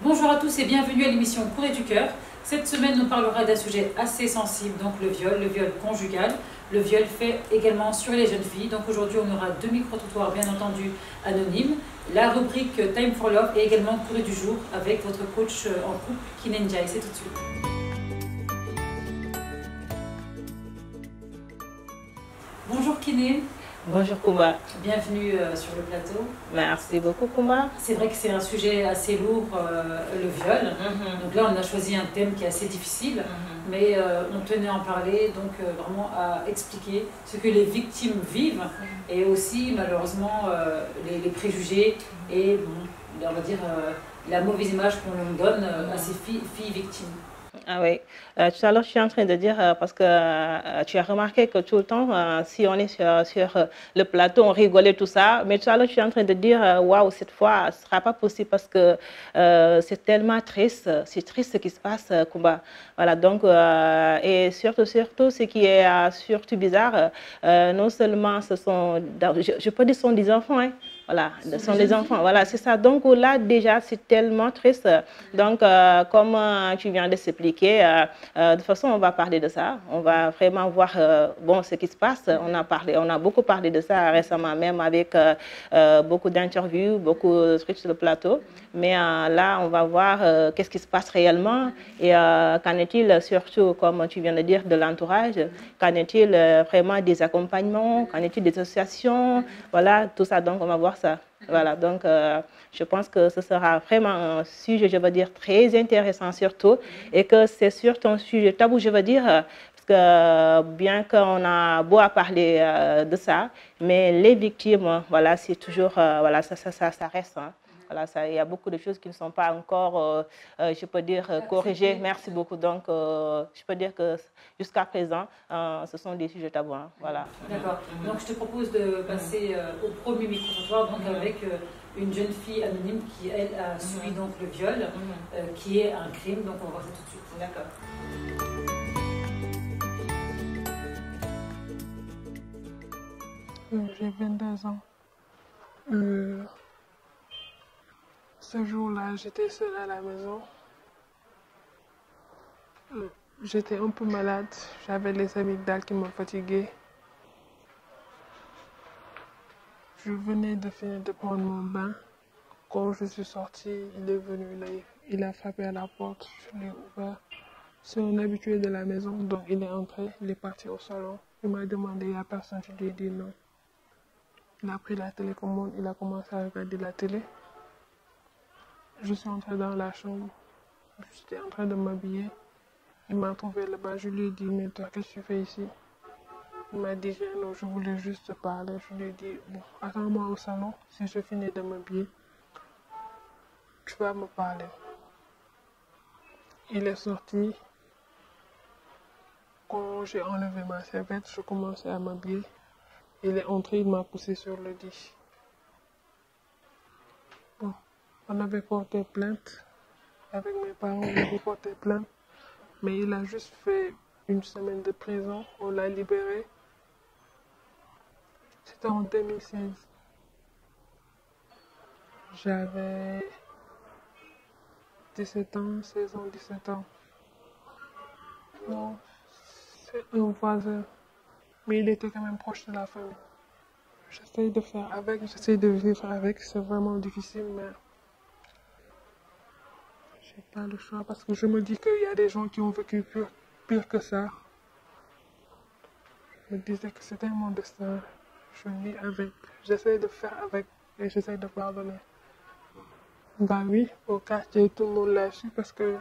Bonjour à tous et bienvenue à l'émission Courrier du cœur. Cette semaine, nous parlera d'un sujet assez sensible, donc le viol conjugal. Le viol fait également sur les jeunes filles. Donc aujourd'hui, on aura deux micro-trottoirs, bien entendu, anonymes. La rubrique Time for Love et également Courrier du jour avec votre coach en couple, Kiné Ndiaye. C'est tout de suite. Bonjour Kiné. Bonjour Koumba. Bienvenue sur le plateau. Merci beaucoup Koumba. C'est vrai que c'est un sujet assez lourd, le viol. Donc là, on a choisi un thème qui est assez difficile, mais on tenait à en parler, donc vraiment à expliquer ce que les victimes vivent et aussi malheureusement les préjugés et on va dire la mauvaise image qu'on donne à ces filles victimes. Ah oui, tout à l'heure je suis en train de dire, parce que tu as remarqué que tout le temps, si on est sur le plateau, on rigolait tout ça, mais tout à l'heure je suis en train de dire, waouh, cette fois, ce ne sera pas possible parce que c'est tellement triste, c'est triste ce qui se passe, Koumba. Voilà, donc, et surtout, ce qui est surtout bizarre, non seulement ce sont, je peux dire ce sont des enfants, hein. Voilà, ce sont des enfants, voilà, c'est ça. Donc là, déjà, c'est tellement triste. Donc, comme tu viens de s'expliquer, de toute façon, on va parler de ça. On va vraiment voir bon, ce qui se passe. On a beaucoup parlé de ça récemment, même avec beaucoup d'interviews, beaucoup de trucs sur le plateau. Mais là, on va voir qu'est-ce qui se passe réellement et qu'en est-il surtout, comme tu viens de dire, de l'entourage. Qu'en est-il vraiment des accompagnements, qu'en est-il des associations, voilà, tout ça. Donc, on va voir ça. Voilà, donc je pense que ce sera vraiment un sujet, je veux dire, très intéressant surtout, et que c'est surtout un sujet tabou, je veux dire, parce que bien qu'on a beau à parler de ça, mais les victimes, voilà, c'est toujours, voilà, ça reste. Hein. Voilà, il y a beaucoup de choses qui ne sont pas encore, je peux dire, corrigées. Merci beaucoup. Donc, je peux dire que jusqu'à présent, ce sont des sujets tabous. Hein. Voilà. D'accord. Donc, je te propose de passer au premier micro-trottoir, donc avec une jeune fille anonyme qui, elle, a subi donc le viol, qui est un crime. Donc, on va voir ça tout de suite. D'accord. J'ai 22 ans. Ce jour-là, j'étais seule à la maison. J'étais un peu malade. J'avais les amygdales qui m'ont fatiguée. Je venais de finir de prendre mon bain. Quand je suis sortie, il est venu, il a frappé à la porte. Je l'ai ouvert. C'est un habitué de la maison, donc il est entré. Il est parti au salon. Il m'a demandé, il n'y a personne. Je lui ai dit non. Il a pris la télécommande, il a commencé à regarder la télé. Je suis entrée dans la chambre. J'étais en train de m'habiller. Il m'a trouvé là-bas. Je lui ai dit, mais toi, qu'est-ce que tu fais ici? Il m'a dit, rien, non, je voulais juste te parler. Je lui ai dit, bon, attends-moi au salon. Si je finis de m'habiller, tu vas me parler. Il est sorti. Quand j'ai enlevé ma serviette, je commençais à m'habiller. Il est entré, il m'a poussé sur le lit. Bon, on avait porté plainte. Avec mes parents, on avait porté plainte. Mais il a juste fait une semaine de prison. On l'a libéré. C'était en 2016. J'avais 17 ans, 16 ans, 17 ans. Non, c'est un voisin. Mais il était quand même proche de la famille. J'essaie de faire avec, j'essaie de vivre avec. C'est vraiment difficile, mais j'ai pas le choix parce que je me dis qu'il y a des gens qui ont vécu pire que ça. Je me disais que c'était mon destin. Je vis avec. J'essaie de faire avec et j'essaie de pardonner. Bah oui, au quartier, tout le monde l'a su parce que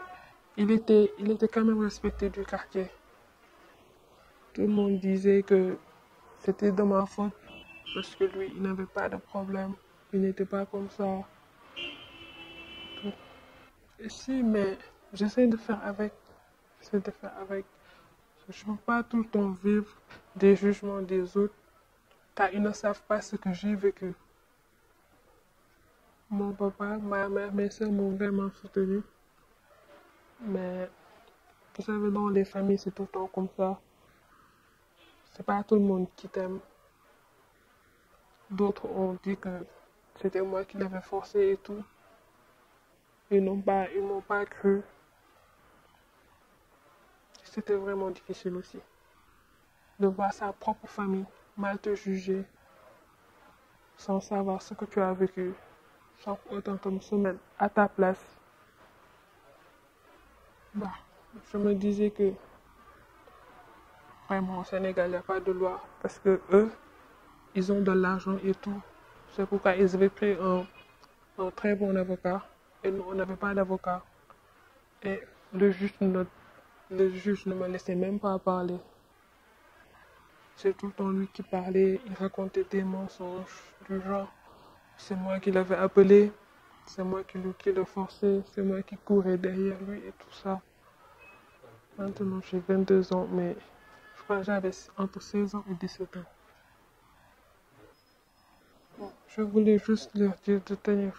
il était quand même respecté du quartier. Tout le monde disait que c'était de ma faute parce que lui, il n'avait pas de problème. Il n'était pas comme ça. Et si, mais j'essaie de faire avec. J'essaie de faire avec. Je ne peux pas tout le temps vivre des jugements des autres car ils ne savent pas ce que j'ai vécu. Mon papa, ma mère, mes soeurs m'ont vraiment soutenu. Mais vous savez, dans les familles, c'est tout le temps comme ça. C'est pas tout le monde qui t'aime. D'autres ont dit que c'était moi qui l'avais forcé et tout. Ils m'ont pas cru. C'était vraiment difficile aussi de voir sa propre famille mal te juger sans savoir ce que tu as vécu, sans autant que se mettre à ta place. Bah, je me disais que vraiment au Sénégal, il n'y a pas de loi parce que eux, ils ont de l'argent et tout. C'est pourquoi ils avaient pris un très bon avocat et nous, on n'avait pas d'avocat. Et le juge ne me laissait même pas parler. C'est tout le temps lui qui parlait, il racontait des mensonges du genre. C'est moi qui l'avais appelé, c'est moi qui le forçais, c'est moi qui courais derrière lui et tout ça. Maintenant, j'ai 22 ans, mais je crois que j'avais entre 16 ans et 17 ans. Bon, je voulais juste leur dire de tenir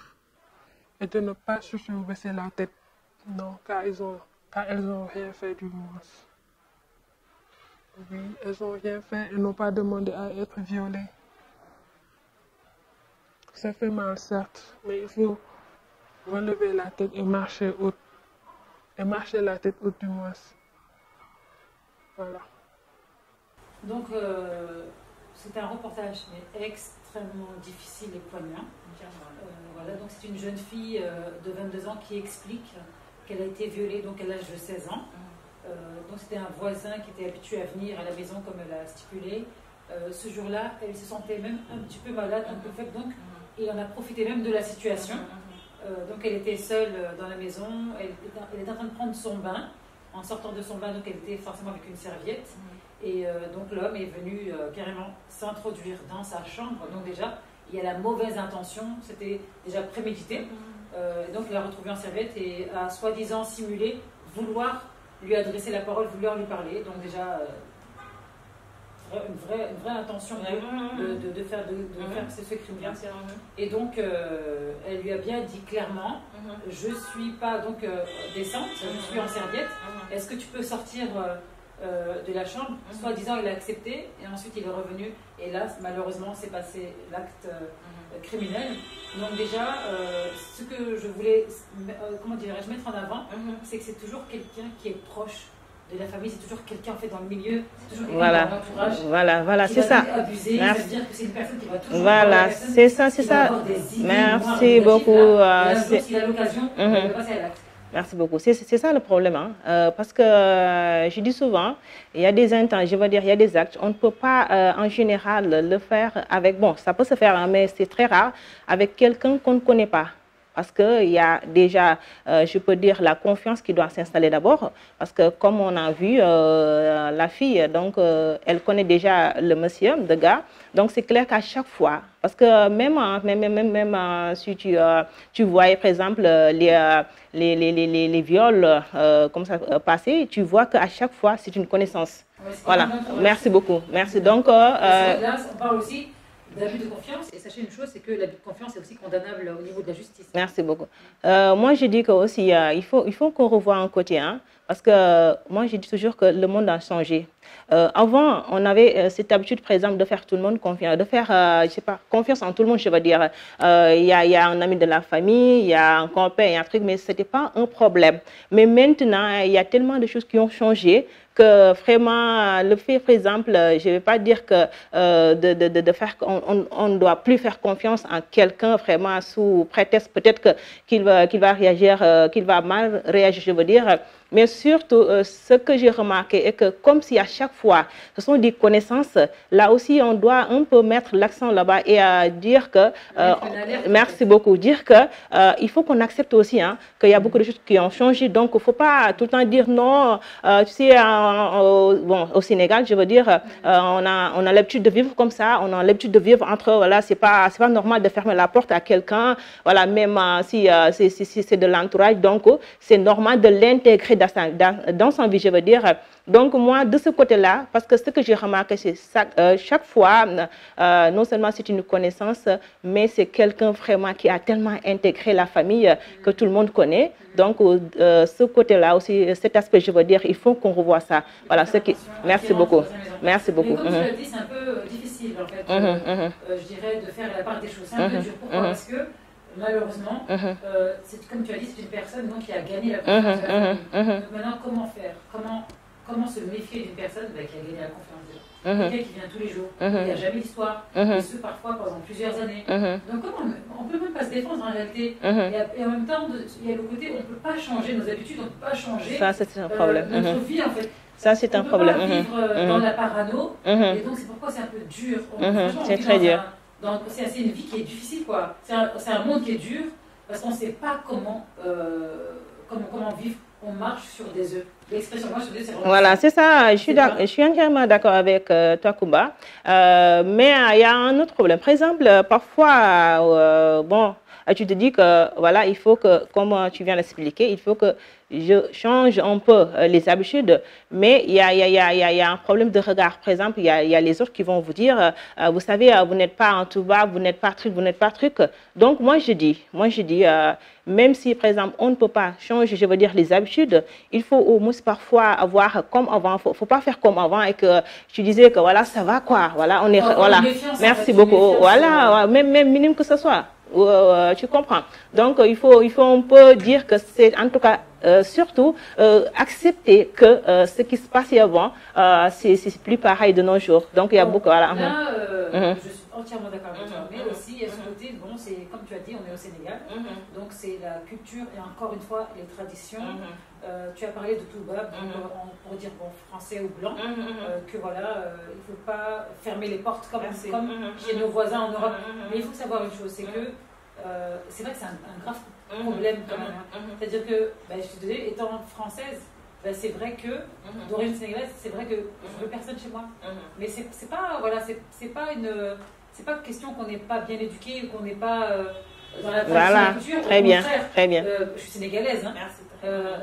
et de ne pas surtout baisser la tête. Non, car elles ont rien fait du moins. Oui, elles n'ont rien fait, elles n'ont pas demandé à être violées. Ça fait mal, certes, mais il faut relever la tête et marcher haute. Et marcher la tête haute du moins. Voilà. Donc, c'était un reportage mais extrêmement difficile et poignant. Voilà, donc c'est une jeune fille de 22 ans qui explique qu'elle a été violée donc à l'âge de 16 ans. Donc c'était un voisin qui était habitué à venir à la maison comme elle a stipulé. Ce jour-là, elle se sentait même un petit peu malade, un peu faible, donc il en a profité même de la situation. Donc elle était seule dans la maison, elle était en train de prendre son bain. En sortant de son bain, donc elle était forcément avec une serviette. Et donc l'homme est venu carrément s'introduire dans sa chambre. Donc déjà, il y a la mauvaise intention, c'était déjà prémédité. Donc il l'a retrouvée en serviette et a soi-disant simulé vouloir lui adresser la parole, vouloir lui parler. Donc déjà, une vraie intention de faire ce crime-là. Et donc, elle lui a bien dit clairement, je ne suis pas donc décente, je suis en serviette. Est-ce que tu peux sortir de la chambre? Soi-disant, il a accepté et ensuite il est revenu. Et là, malheureusement, s'est passé l'acte criminel. Donc déjà, ce que je voulais, mettre en avant, c'est que c'est toujours quelqu'un qui est proche de la famille, c'est toujours quelqu'un en fait dans le milieu, c'est toujours quelqu'un dans l'entourage. Voilà, c'est ça. Abuser, ça veut dire que c'est une personne qui va toujours. Voilà, c'est ça. Merci beaucoup. S'il a l'occasion, il va passer à l'acte. Merci beaucoup. C'est ça le problème, hein? Parce que je dis souvent, il y a des intentions, je veux dire, il y a des actes. On ne peut pas en général le faire avec, bon, ça peut se faire, hein, mais c'est très rare, avec quelqu'un qu'on ne connaît pas. Parce qu'il y a déjà, je peux dire, la confiance qui doit s'installer d'abord. Parce que comme on a vu, la fille, donc, elle connaît déjà le monsieur, le gars. Donc c'est clair qu'à chaque fois, parce que même si tu voyais par exemple les viols comme ça passer, tu vois qu'à chaque fois c'est une connaissance. Voilà, merci beaucoup. Merci. Donc, là, on parle aussi d'abus de confiance, et sachez une chose, c'est que l'abus de confiance est aussi condamnable au niveau de la justice. Merci beaucoup. Moi, je dis que aussi, il faut qu'on revoie un côté, hein, parce que moi, je dis toujours que le monde a changé. Avant, on avait cette habitude, par exemple, de faire tout le monde confiance, de faire, je sais pas, confiance en tout le monde, je veux dire. Il y a un ami de la famille, il y a un copain, il y a un truc, mais ce n'était pas un problème. Mais maintenant, il y a tellement de choses qui ont changé que vraiment, le fait, par exemple, je ne vais pas dire que on ne doit plus faire confiance en quelqu'un vraiment sous prétexte peut-être qu'il va réagir, qu'il va mal réagir, je veux dire. Mais surtout, ce que j'ai remarqué est que comme si à chaque fois, ce sont des connaissances, là aussi, on doit un peu mettre l'accent là-bas et dire que, merci beaucoup, dire que il faut qu'on accepte aussi hein, qu'il y a beaucoup de choses qui ont changé. Donc, il ne faut pas tout le temps dire non, tu sais, bon, au Sénégal, je veux dire, on a l'habitude de vivre comme ça, on a l'habitude de vivre entre, voilà, c'est pas normal de fermer la porte à quelqu'un, voilà, même si c'est de l'entourage, donc c'est normal de l'intégrer dans son vie, je veux dire. Donc moi, de ce côté-là, parce que ce que j'ai remarqué, c'est chaque fois, non seulement c'est une connaissance, mais c'est quelqu'un vraiment qui a tellement intégré la famille que tout le monde connaît. Donc ce côté-là aussi, cet aspect, je veux dire, il faut qu'on revoie ça. Voilà, ce qui... Merci beaucoup. Merci beaucoup. Mais comme tu l'as dit, c'est un peu difficile, en fait, je dirais, de faire la part des choses. C'est un peu dur. Pourquoi? Parce que malheureusement, c'est comme tu as dit, c'est une personne donc, qui a gagné la confiance de la famille. Donc maintenant, comment faire? Comment se méfier d'une personne qui a gagné la confiance de la famille? Quelqu'un qui vient tous les jours, il n'y a jamais d'histoire, et ce parfois pendant plusieurs années. Donc comment on ne peut même pas se défendre en réalité. Et en même temps, il y a le côté, on ne peut pas changer nos habitudes, on ne peut pas changer ça, c'est un problème. notre vie en fait. Ça, c'est un problème. On ne peut pas vivre dans la parano, et donc c'est pourquoi c'est un peu dur. C'est très dur. C'est une vie qui est difficile, quoi. C'est un monde qui est dur, parce qu'on ne sait pas comment vivre. On marche sur des œufs. L'expression marche sur des œufs, c'est vraiment... Voilà, c'est ça. Je suis entièrement d'accord avec toi, Kumba. Mais il y a un autre problème. Par exemple, parfois, tu te dis que, voilà, il faut que, comme tu viens d'expliquer, il faut que je change un peu les habitudes, mais il y a un problème de regard. Par exemple, il y a les autres qui vont vous dire, vous savez, vous n'êtes pas en tout bas, vous n'êtes pas truc, vous n'êtes pas truc. Donc, moi, je dis, même si, par exemple, on ne peut pas changer, je veux dire, les habitudes, il faut au moins parfois avoir comme avant. Il ne faut pas faire comme avant et que tu disais que, voilà, ça va, quoi. Voilà, on est, voilà. Merci beaucoup. Voilà, même minime que ce soit. Tu comprends. Donc, il faut on peut dire que c'est, en tout cas, surtout, accepter que ce qui se passait avant, c'est plus pareil de nos jours. Donc, il y a beaucoup... Voilà. Là, je suis entièrement d'accord avec toi. Mais aussi, il y a ce côté, bon, c'est comme tu as dit, on est au Sénégal. Donc, c'est la culture et encore une fois, les traditions. Tu as parlé de Toubab, pour dire bon, français ou blanc, que voilà, il ne faut pas fermer les portes comme chez nos voisins en Europe. Mais il faut savoir une chose, c'est que c'est vrai que c'est un grave problème quand même. C'est-à-dire que, je suis désolée, étant française, c'est vrai que, d'origine sénégalaise, c'est vrai que je veux personne chez moi. Mais c'est pas, voilà, c'est pas une question qu'on n'est pas bien éduqué ou qu'on n'est pas dans la culture. Très bien, très bien. Je suis sénégalaise,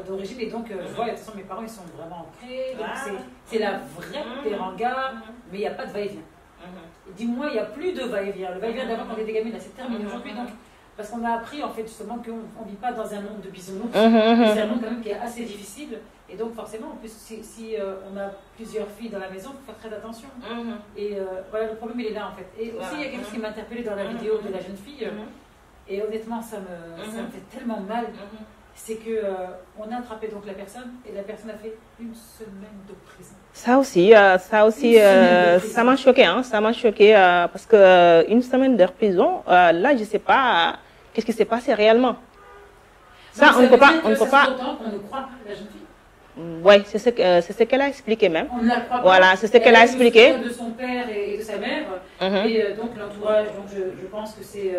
d'origine, et donc je vois, de toute façon, mes parents, ils sont vraiment ancrés. C'est la vraie teranga, mais il n'y a pas de va-et-vient. Dis-moi, il n'y a plus de va-et-vient. Le va-et-vient d'avant, quand on était gamine, c'est terminé aujourd'hui. Donc, parce qu'on a appris, en fait, justement, qu'on ne vit pas dans un monde de bisounours. C'est un monde, quand même, qui est assez difficile. Et donc, forcément, en plus, si on a plusieurs filles dans la maison, il faut faire très attention. Et voilà, le problème, il est là, en fait. Et aussi, il y a quelque chose qui m'a interpellée dans la vidéo de la jeune fille. Et honnêtement, ça me fait tellement mal. C'est qu'on a attrapé donc la personne, et la personne a fait 1 semaine de prison. Ça aussi, ça m'a choqué, ça m'a choqué parce que 1 semaine de prison, là, je ne sais pas qu'est-ce qui s'est passé réellement. Ça, on ne peut pas. On ne croit pas la jeune fille. Oui, c'est ce qu'elle a expliqué même. On ne la croit pas. Voilà, c'est ce qu'elle a expliqué. De son père et de sa mère, et donc l'entourage. Donc je pense que c'est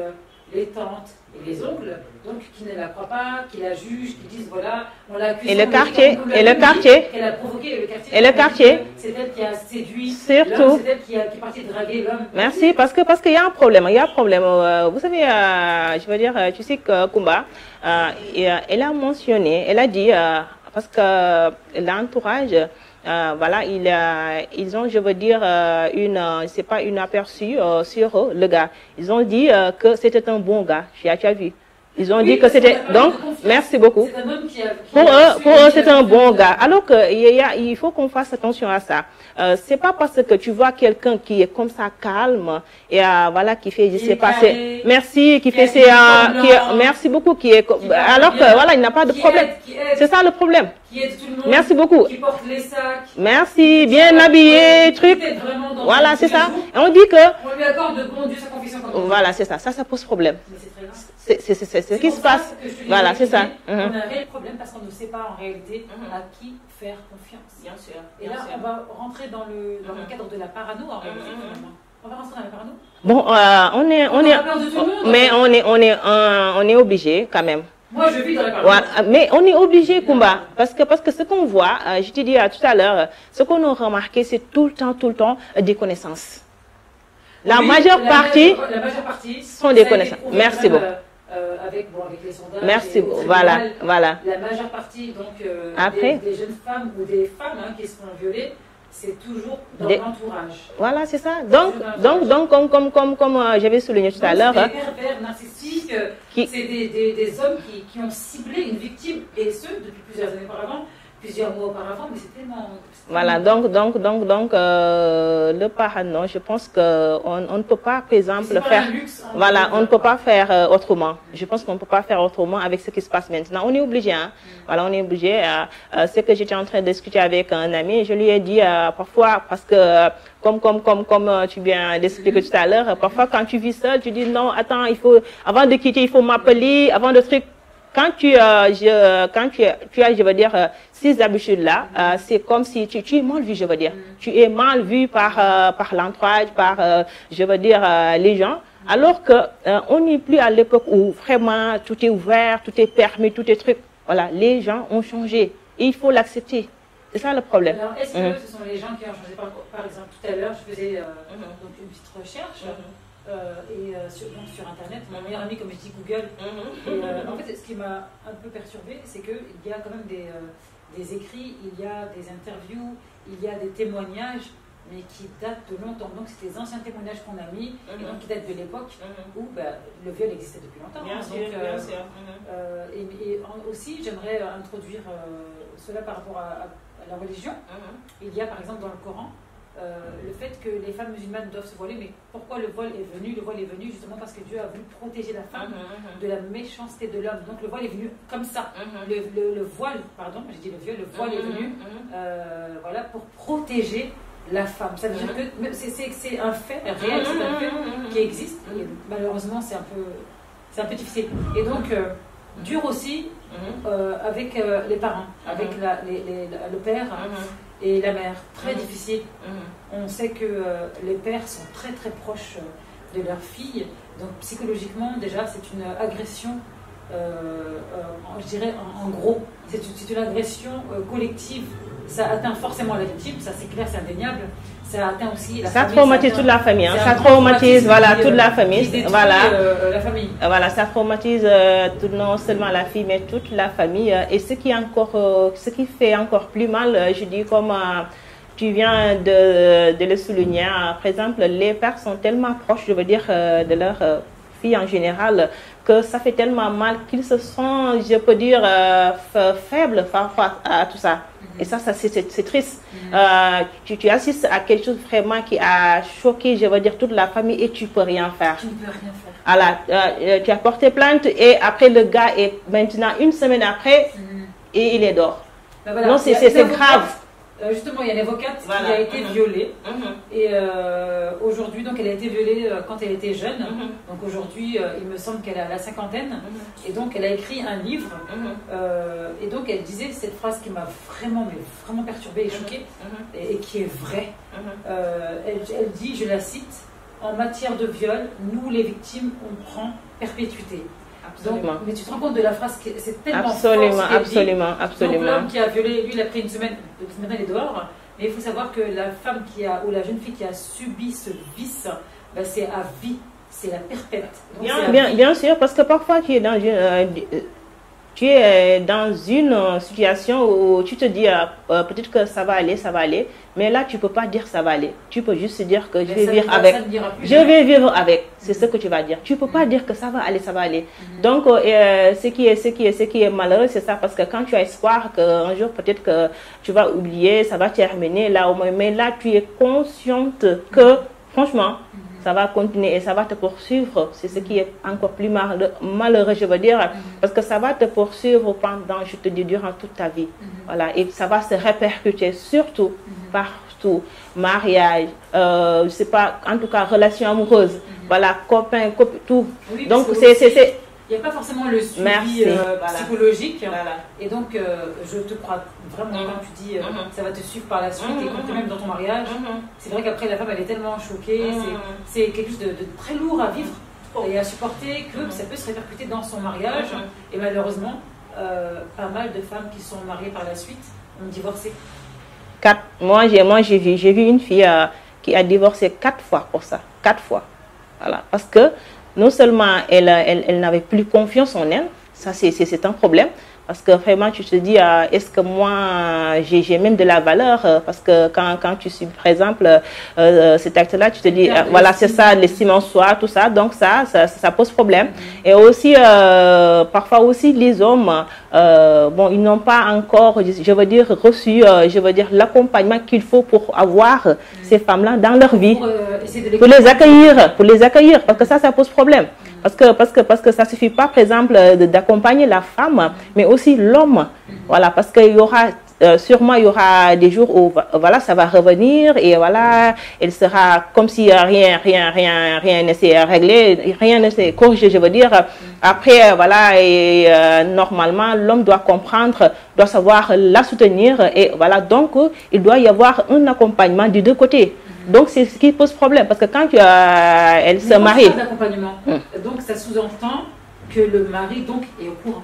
les tantes et les oncles, donc qui ne la croient pas, qui la jugent, qui disent voilà, on l'a accusée. Et le quartier, qu'elle a provoqué le quartier. C'est elle qui a séduit. Surtout. C'est elle qui est partie draguer l'homme. Merci, parce qu'il y a un problème, vous savez, je veux dire, tu sais que Kumba, elle a mentionné, elle a dit, parce que l'entourage, voilà, ils ont, je veux dire, c'est pas une aperçu sur le gars. Ils ont dit que c'était un bon gars. Tu as vu? Ils ont dit que c'était... Donc, merci beaucoup. Pour eux, c'est un bon gars. Alors qu'il faut qu'on fasse attention à ça. C'est pas parce que tu vois quelqu'un qui est comme ça calme et voilà, qui fait, je sais pas, merci, qui fait ses... merci beaucoup, alors que voilà, il n'a pas de problème. C'est ça le problème. Merci beaucoup. Qui porte les sacs. Merci, bien habillé, truc. Voilà, c'est ça. Et on dit que... On lui accorde de bon Dieu sa confession. Voilà, c'est ça. Ça pose problème. C'est ce qui se passe. Voilà, c'est ça. On a un réel problème parce qu'on ne sait pas en réalité à qui faire confiance. Bien sûr. Et là, on va rentrer dans le cadre de la parano en réalité. On va rentrer dans la parano. Bon, on est obligé quand même. Moi, je vis dans la parano. Voilà, mais on est obligé, Kumba, parce que ce qu'on voit, je te dis tout à l'heure, ce qu'on a remarqué, c'est tout le temps des connaissances. La majeure partie sont des connaissances. Merci beaucoup. Avec les sondages. Merci beaucoup. Voilà. La majeure partie donc, des jeunes femmes ou des femmes qui se font violer, c'est toujours dans l'entourage. Voilà, c'est ça. Donc comme j'avais souligné tout à l'heure. C'est des pervers narcissiques, c'est des hommes qui ont ciblé une victime, et ce, depuis plusieurs années auparavant, plusieurs mois auparavant, mais c'est tellement... Voilà, donc le parent, non, je pense qu'on ne peut pas, par exemple, faire... Luxe, voilà, on ne peut pas faire autrement. Je pense qu'on ne peut pas faire autrement avec ce qui se passe maintenant. On est obligé, hein. Voilà, on est obligé. Ce que j'étais en train de discuter avec un ami, je lui ai dit parfois, parce que comme tu viens d'expliquer tout à l'heure, parfois quand tu vis seul, tu dis non, attends, il faut, avant de quitter, il faut m'appeler, avant de truc. Quand tu as, je veux dire, ces habitudes-là, c'est comme si tu es mal vu, je veux dire. Tu es mal vu par l'entourage, par, je veux dire, les gens. Alors que on n'est plus à l'époque où vraiment tout est ouvert, tout est permis, tout est truc. Voilà, les gens ont changé et il faut l'accepter. C'est ça le problème. Alors, est-ce que ce sont les gens qui ont changé? Par exemple, tout à l'heure, je faisais donc une petite recherche. Sur Internet, mon meilleur ami, comme je dis, Google. Et, en fait, ce qui m'a un peu perturbée, c'est qu'il y a quand même des écrits, il y a des interviews, il y a des témoignages, mais qui datent de longtemps. Donc, c'est des anciens témoignages qu'on a mis, et donc qui datent de l'époque où le viol existait depuis longtemps. Bien sûr. Et aussi, j'aimerais introduire cela par rapport à la religion. Il y a, par exemple, dans le Coran, le fait que les femmes musulmanes doivent se voiler, mais pourquoi le voile est venu? Le voile est venu justement parce que Dieu a voulu protéger la femme de la méchanceté de l'homme. Donc le voile est venu comme ça. Le voile, pardon, j'ai dit le viol, le voile est venu voilà, pour protéger la femme. Ça veut dire que c'est un fait réel, c'est un fait qui existe. Et malheureusement, c'est un peu difficile. Et donc, dur aussi avec les parents, avec le père et la mère. Très difficile. On sait que les pères sont très très proches de leurs filles. Donc psychologiquement, déjà, c'est une agression, je dirais en gros. C'est une agression collective. Ça atteint forcément la victime, ça c'est clair, c'est indéniable. Ça atteint aussi la famille. Ça traumatise toute la famille. Hein. Ça traumatise voilà, toute la famille. Voilà. La famille. Voilà, ça traumatise non seulement la fille, mais toute la famille. Et ce qui fait encore plus mal, je dis comme tu viens de le souligner, par exemple, les pères sont tellement proches, je veux dire, de leur fille en général, que ça fait tellement mal qu'ils se sentent, je peux dire, faibles par rapport à tout ça. Et ça c'est triste. Tu assistes à quelque chose vraiment qui a choqué, je veux dire, toute la famille et tu peux rien faire. Tu ne peux rien faire. Voilà, tu as porté plainte et après le gars est maintenant une semaine après et il est dehors. Ben voilà. Non, c'est grave. Justement, il y a l'avocate qui a été violée. Et aujourd'hui, donc, elle a été violée quand elle était jeune. Donc aujourd'hui, il me semble qu'elle a la cinquantaine. Et donc, elle a écrit un livre. Et donc, elle disait cette phrase qui m'a vraiment perturbée et choquée, et qui est vraie. Elle dit, je la cite, en matière de viol, nous les victimes, on prend perpétuité. Donc, mais tu te rends compte de la phrase, c'est tellement absolument. Donc l'homme qui a violé, lui, il a pris une semaine, maintenant il est dehors. Mais il faut savoir que la femme ou la jeune fille qui a subi ce vice, ben, c'est à vie, c'est la perpète. Donc, bien sûr, parce que parfois tu es dans une situation où tu te dis peut-être que ça va aller, mais là tu peux pas dire ça va aller. Tu peux juste dire que je vais vivre avec. Je vais vivre avec. C'est ce que tu vas dire. Tu peux pas dire que ça va aller. Donc ce qui est malheureux, c'est ça, parce que quand tu as espoir qu'un jour peut-être que tu vas oublier, ça va terminer là au moins, mais là tu es consciente que franchement ça va continuer et ça va te poursuivre. C'est ce qui est encore plus malheureux, je veux dire, parce que ça va te poursuivre pendant, je te dis, durant toute ta vie. Voilà, et ça va se répercuter surtout partout. Mariage, je sais pas, en tout cas, relations amoureuses, voilà, copains, tout. Oui, donc, il n'y a pas forcément le suivi psychologique. Voilà. Et donc, je te crois vraiment quand tu dis ça va te suivre par la suite, y compris même dans ton mariage. C'est vrai qu'après, la femme, elle est tellement choquée. C'est quelque chose de très lourd à vivre et à supporter que ça peut se répercuter dans son mariage. Et malheureusement, pas mal de femmes qui sont mariées par la suite ont divorcé. Moi, j'ai vu une fille qui a divorcé 4 fois pour ça. 4 fois. Voilà. Parce que non seulement elle n'avait plus confiance en elle, ça c'est un problème, Parce que vraiment, tu te dis, est-ce que moi, j'ai même de la valeur? Parce que quand tu suis, par exemple, cet acte-là, tu te dis, voilà, c'est ça, l'estime en soi, tout ça. Donc ça pose problème. Et aussi, parfois aussi, les hommes, bon, ils n'ont pas encore, je veux dire, reçu, je veux dire, l'accompagnement qu'il faut pour avoir ces femmes-là dans leur vie. Pour les accueillir, parce que ça pose problème. Parce que ça suffit pas, par exemple, d'accompagner la femme, mais aussi l'homme. Voilà, parce qu'il y aura, sûrement, il y aura des jours où, voilà, ça va revenir et voilà, elle sera comme si rien ne s'est réglé, rien ne s'est corrigé, je veux dire. Après, voilà, et normalement, l'homme doit comprendre, doit savoir la soutenir et voilà, donc, il doit y avoir un accompagnement des deux côtés. Donc, c'est ce qui pose problème, parce que quand elle se marie... Donc, ça sous-entend que le mari donc, est au courant.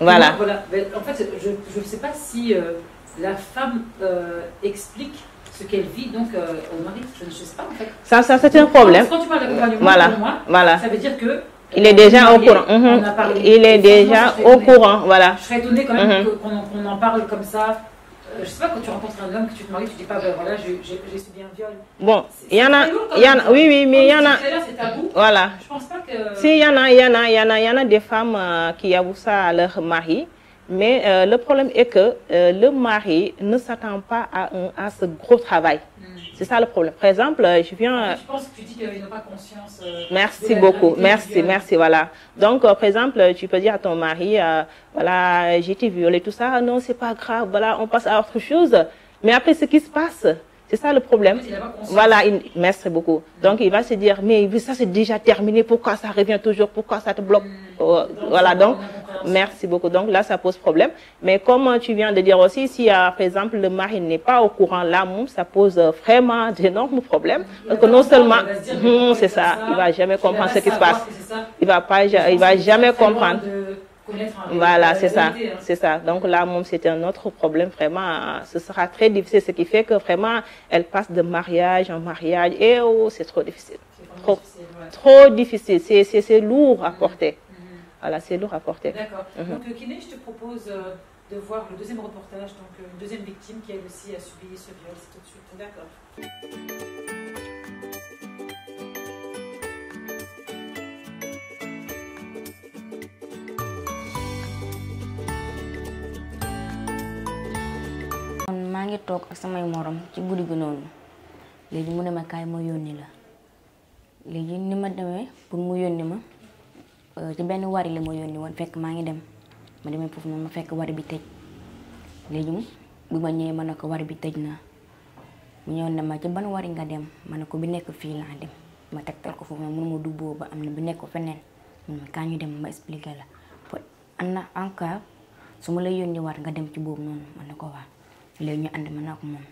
Voilà. Donc, voilà. En fait, je ne sais pas si la femme explique ce qu'elle vit donc au mari. Je ne sais pas, en fait. Ça c'est un problème. Quand tu parles d'accompagnement, voilà. pour moi, voilà. ça veut dire que... Il est déjà au courant. Il est déjà au courant, voilà. Je serais étonnée quand même qu'on en parle comme ça. Je sais pas, quand tu rencontres un homme, que tu te maries, tu dis pas, ben voilà, j'ai subi un viol. Bon, il y en a, oui, mais il y en a. C'est tabou. Voilà. Je pense pas que. Si, il y en a des femmes qui avouent ça à leur mari, mais le problème est que le mari ne s'attend pas à ce gros travail. C'est ça le problème. Par exemple, je viens... Je pense que tu dis qu'ils n'ont pas conscience... merci beaucoup. Merci, voilà. Donc, par exemple, tu peux dire à ton mari, voilà, j'ai été violée, tout ça. Non, c'est pas grave, voilà, on passe à autre chose. Mais après, ce qui se passe, c'est ça le problème. Voilà, merci beaucoup. Donc, il va se dire, mais ça c'est déjà terminé, pourquoi ça revient toujours, pourquoi ça te bloque? Voilà, donc, merci beaucoup. Donc là, ça pose problème. Mais comme tu viens de dire aussi, si par exemple le mari n'est pas au courant, là, ça pose vraiment d'énormes problèmes. Parce que non seulement, c'est ça, il va jamais comprendre ce qui se passe. Il va jamais comprendre. Voilà, c'est ça, c'est ça. Donc là, c'est un autre problème, vraiment, ce sera très difficile, ce qui fait que vraiment, elle passe de mariage en mariage, et oh, c'est trop difficile. Trop difficile, c'est lourd à porter. Voilà, c'est lourd à porter. D'accord. Donc, Kiné, je te propose de voir le deuxième reportage, donc une deuxième victime qui elle aussi a subi ce viol. C'est tout de suite. D'accord. maa ngi toog ak samay morom ci guddi gi noonu léegi mu ne ma kaay ma yónni la léegi ni ma demee pour mu yónni ma ci benn wari la ma yónni woon fekk maa ngi dem ma demee foofu noonu ma fekk wari bi tëj léegi bu ma ñëwee ma ne ko wari bi tëj na mu ñëw ne ma ci ban wari nga dem ma ne ko bi nekk fii laa dem ma tegtal ko foofu noonu mënuma du boobu am na bi nekk feneen mun ma kaa ñu dem ma expliqué la pour am na en cas su ma la yónni war nga dem ci boobu noonu ma ne ko waa léegi ñu ànd ma nag moom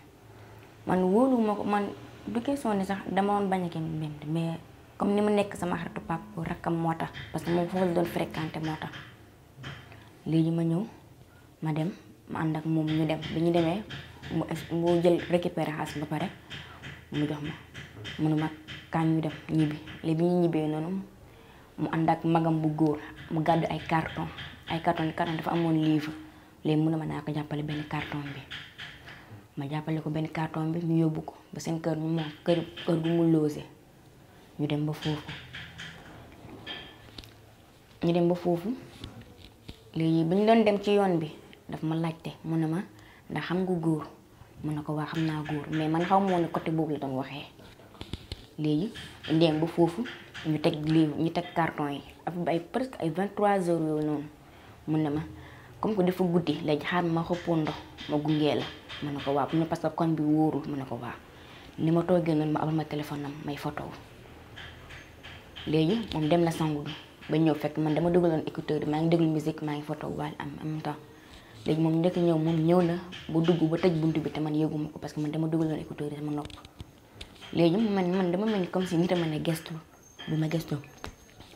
man wóolu ma ko man du question ni sax dama woon bañ a kenn bind mais comme ni ma nekk sama xaritu pap rakkam moo tax parce que moom foofu la doon fréquenté moo tax léegi ma ñëw ma dem ma ànd ak moom ñu dem bi ñu demee mu jël récupéré xaalis ba pare mu jox ma mënu ma kañ ñu dem ñibbi léegi bi ñu ñibbee noonu mu ànd ak magam bu góor mu gàddu ay carton dafa amoon livre léegi mu ne ma naa ko jàppale benn carton bi ma jàppale ko benn carton bi ñu yóbbu ko ba seen kër moom kër gu mu logé ñu dem ba foofu léegi bi ñu doon dem ci yoon bi daf ma laajte mu ne ma ndax xam nga góor mu ne ko waa xam naa góor mais man xaw ma woon côté boobu la doon waxee léegi dem ba foofu ñu teg livre ñu teg carton yi ay presque ay 23 heures yooyu noonu mu ne ma comme que dafa guddi léegi xaar ma xëppoo ndox ma gungee la ma ne ko waaw mu ne parce que koñ bi wóorul ma ne ko waaw li ma toogee noonu ma abal ma téléphone am may photo léegi moom dem na sangu ba ñëw fekk man dama dugaloon écouteur yi maa ngi déglu musique maa ngi photo waale en même temps léegi moom njëkk ñëw moom ñëw na ba dugg ba tëj buntu bi te man yëguma ko parce que man dama dugaloon écouteur yi sama nopp léegi man dama mel ni comme si nit a ma ne gestu bi ma gestu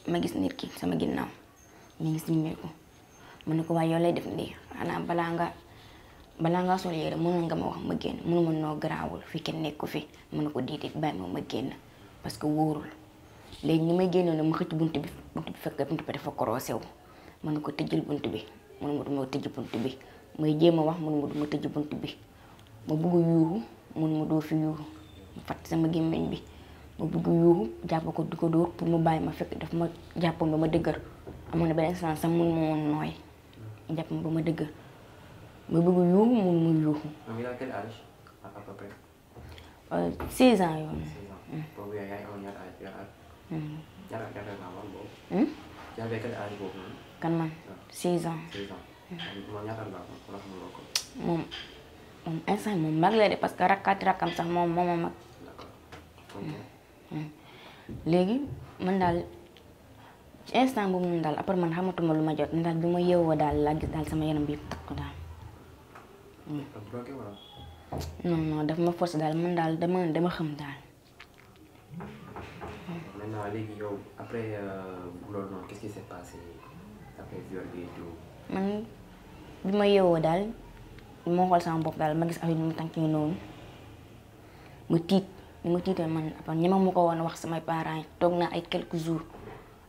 ma gis nit ki sama ginnaaw ñu ngi simmeeku mu ne ko waaye yow lay def nii xanaa balaa nga sol yére mënoon nga ma wax ma génn mënu ma noo garaawul fi kenn nekku fi mu ne ko diitit bàyyi ma génn parce que wóorul léegi ni may génnoon ne ma xëcc bunt bi fekk bunt bi dafa korosé wu mu ne ko tëjjal bunt bi mun ma du ma tëj bunt bi may jéem a wax mun ma du ma tëj bunt bi ma bëgg yuuxu mun ma doo fi yuuxu ma fàtt sama gémmiñ bi ma bëgg yuuxu jàpp ko di ko dóor pour mu bàyyi ma fekk daf ma jàppoon ba ma dëgër amoon na benn instant sax mun ma woon nooy jàpp ma ba ma dëgër ma bëgg yuuxu mun mu yuuxu. Il a quel âge à peu près? 16 ans yoon. 16 ans. Boobu yaay amoon ñaata at? ñaata nga amoon boobu? Tu avais quel âge boobu noonu? kan man 16 ans. 16 ans. Moom ñaata nga amoon wala xamuloo ko? moom instant moom mag la de parce que rakkam sax moom moo ma mag. D'accord. léegi man daal ci instant boobu noonu daal après man xamatuma lu ma jot daal bi ma yeewoo daal laa gis daal sama yaram bi yëpp takk daal. Bloqué wala? non daf ma forcé daal man daal dama xam daal. Maintenant léegi yow après loolu noonu qu'est-ce qui s'est passé après viol bi et tout? man bi ma yeewoo daal moo xool sama bopp daal ma gis affaire yi mu tànkee noonu ma tiit ni ma tiitee man après ñema ma ko woon wax samay parents yi toog naa ay quelques jours